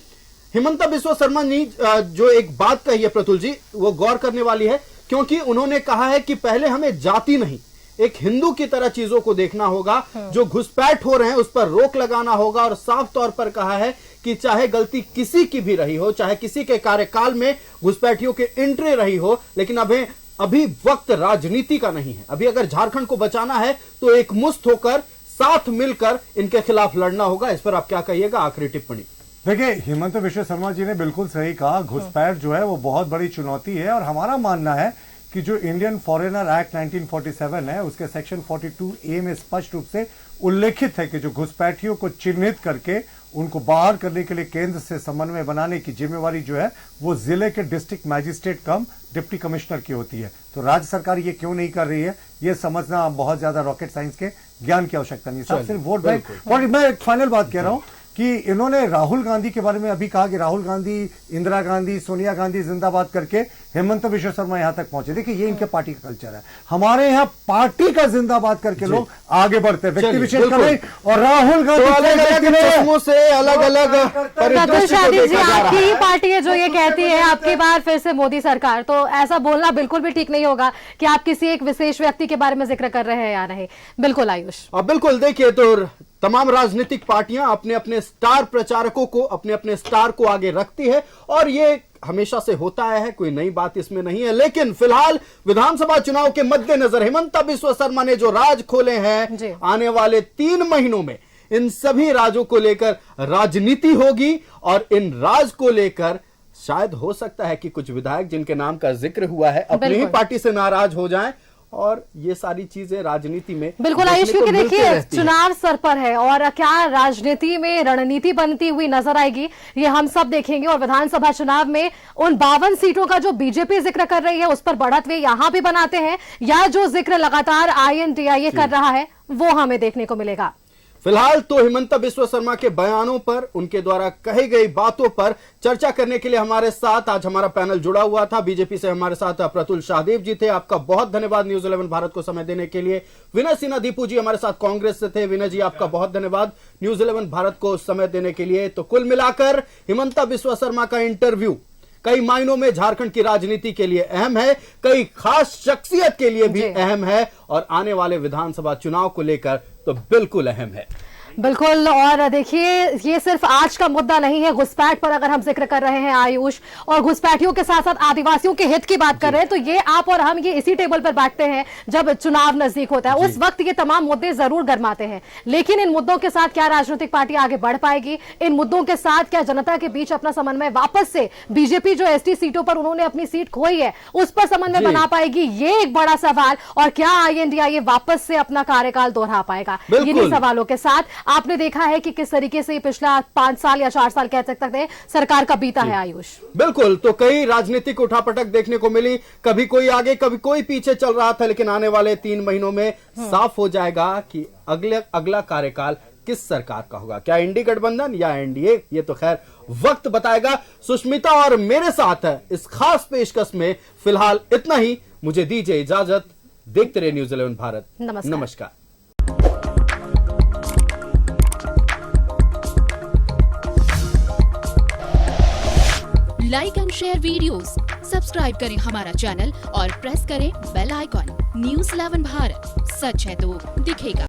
[SPEAKER 2] हिमंता बिस्वा शर्मा ने जो एक बात कही है प्रतुल जी, वो गौर करने वाली है, क्योंकि उन्होंने कहा है कि पहले हमें जाति नहीं, एक हिंदू की तरह चीजों को देखना होगा। जो घुसपैठ हो रहे हैं उस पर रोक लगाना होगा। और साफ तौर पर कहा है कि चाहे गलती किसी की भी रही हो, चाहे किसी के कार्यकाल में घुसपैठियों के एंट्री रही हो, लेकिन अभी वक्त राजनीति का नहीं है। अभी अगर झारखंड को बचाना है तो एक मुश्त होकर, साथ मिलकर इनके खिलाफ लड़ना होगा। इस पर आप क्या कहिएगा? आखिरी टिप्पणी।
[SPEAKER 5] देखिए, हिमंता बिस्वा शर्मा जी ने बिल्कुल सही कहा, घुसपैठ जो है वो बहुत बड़ी चुनौती है। और हमारा मानना है कि जो इंडियन फॉरेनर एक्ट 1947 है, उसके सेक्शन 42A में स्पष्ट रूप से उल्लेखित है कि जो घुसपैठियों को चिन्हित करके उनको बाहर करने के लिए केंद्र से समन्वय बनाने की जिम्मेवारी जो है वो जिले के डिस्ट्रिक्ट मैजिस्ट्रेट कम डिप्टी कमिश्नर की होती है। तो राज्य सरकार ये क्यों नहीं कर रही है, ये समझना बहुत ज्यादा रॉकेट साइंस के ज्ञान की आवश्यकता नहीं। सब सिर्फ वोट बैंक। और मैं एक फाइनल बात कह रहा हूं कि इन्होंने राहुल गांधी के बारे में अभी कहा कि राहुल गांधी, इंदिरा गांधी, सोनिया गांधी जिंदाबाद करके हेमंत बिस्वा शर्मा यहां तक पहुंचे। देखिए, ये इनके पार्टी का कल्चर है। हमारे यहाँ पार्टी का जिंदाबाद करके लोग आगे बढ़ते हैं, व्यक्ति विशेष का नहीं। और राहुल गांधी
[SPEAKER 2] अलग-अलग चश्मों से अलग-अलग परिदृश्य को देखा जा रहा
[SPEAKER 1] आपकी ही
[SPEAKER 2] है।
[SPEAKER 1] पार्टी है जो ये कहती है आपकी बार फिर से मोदी सरकार, तो ऐसा बोलना बिल्कुल भी ठीक नहीं होगा कि आप किसी एक विशेष व्यक्ति के बारे में जिक्र कर रहे हैं या नहीं। बिल्कुल आयुष।
[SPEAKER 2] बिल्कुल, देखिए, तो तमाम राजनीतिक पार्टियां अपने अपने स्टार प्रचारकों को, अपने अपने स्टार को आगे रखती है और ये हमेशा से होता है, कोई नई बात इसमें नहीं है। लेकिन फिलहाल विधानसभा चुनाव के मद्देनजर हिमंता बिस्वा शर्मा ने जो राज खोले हैं, आने वाले 3 महीनों में इन सभी राजों को लेकर राजनीति होगी। और इन राज को लेकर शायद हो सकता है कि कुछ विधायक जिनके नाम का जिक्र हुआ है अपनी ही पार्टी से नाराज हो जाएं। और ये सारी चीजें राजनीति में
[SPEAKER 1] बिल्कुल आयुष, क्योंकि देखिए चुनाव सर पर है और क्या राजनीति में रणनीति बनती हुई नजर आएगी, ये हम सब देखेंगे। और विधानसभा चुनाव में उन 52 सीटों का जो बीजेपी जिक्र कर रही है उस पर बढ़त वे यहां भी बनाते हैं, या जो जिक्र लगातार INDIA कर रहा है वो हमें देखने को मिलेगा।
[SPEAKER 2] फिलहाल तो हिमंता बिस्वा शर्मा के बयानों पर, उनके द्वारा कही गई बातों पर चर्चा करने के लिए हमारे साथ आज हमारा पैनल जुड़ा हुआ था। बीजेपी से हमारे साथ प्रतुल शाहदेव जी थे, आपका बहुत धन्यवाद न्यूज 11 भारत को समय देने के लिए। विनय सिन्हा दीपू जी हमारे साथ कांग्रेस से थे, विनय जी आपका बहुत धन्यवाद न्यूज 11 भारत को समय देने के लिए। तो कुल मिलाकर हिमंता बिस्वा शर्मा का इंटरव्यू कई मायनों में झारखंड की राजनीति के लिए अहम है, कई खास शख्सियत के लिए भी अहम है और आने वाले विधानसभा चुनाव को लेकर तो बिल्कुल अहम है।
[SPEAKER 1] बिल्कुल। और देखिए, ये सिर्फ आज का मुद्दा नहीं है। घुसपैठ पर अगर हम जिक्र कर रहे हैं आयुष, और घुसपैठियों के साथ साथ आदिवासियों के हित की बात कर रहे हैं, तो ये आप और हम ये इसी टेबल पर बैठते हैं जब चुनाव नजदीक होता है। उस वक्त ये तमाम मुद्दे जरूर गरमाते हैं, लेकिन इन मुद्दों के साथ क्या राजनीतिक पार्टी आगे बढ़ पाएगी? इन मुद्दों के साथ क्या जनता के बीच अपना समन्वय वापस से, बीजेपी जो ST सीटों पर उन्होंने अपनी सीट खोई है उस पर समन्वय बना पाएगी? ये एक बड़ा सवाल। और क्या INDIA वापस से अपना कार्यकाल दोहरा पाएगा? इन्हीं सवालों के साथ आपने देखा है कि किस तरीके से पिछला 5 साल या 4 साल कह सकते हैं सरकार का बीता है आयुष।
[SPEAKER 2] बिल्कुल, तो कई राजनीतिक उठापटक देखने को मिली, कभी कोई आगे कभी कोई पीछे चल रहा था, लेकिन आने वाले 3 महीनों में साफ हो जाएगा कि अगला कार्यकाल किस सरकार का होगा, क्या इंडी गठबंधन या NDA, ये तो खैर वक्त बताएगा। सुष्मिता और मेरे साथ है इस खास पेशकश में फिलहाल इतना ही। मुझे दीजिए इजाजत। देखते रहिए न्यूज़ 11 भारत। नमस्कार।
[SPEAKER 7] Like and share videos, subscribe करें हमारा चैनल और प्रेस करें बेल आइकॉन। न्यूज़ 11 भारत, सच है तो दिखेगा।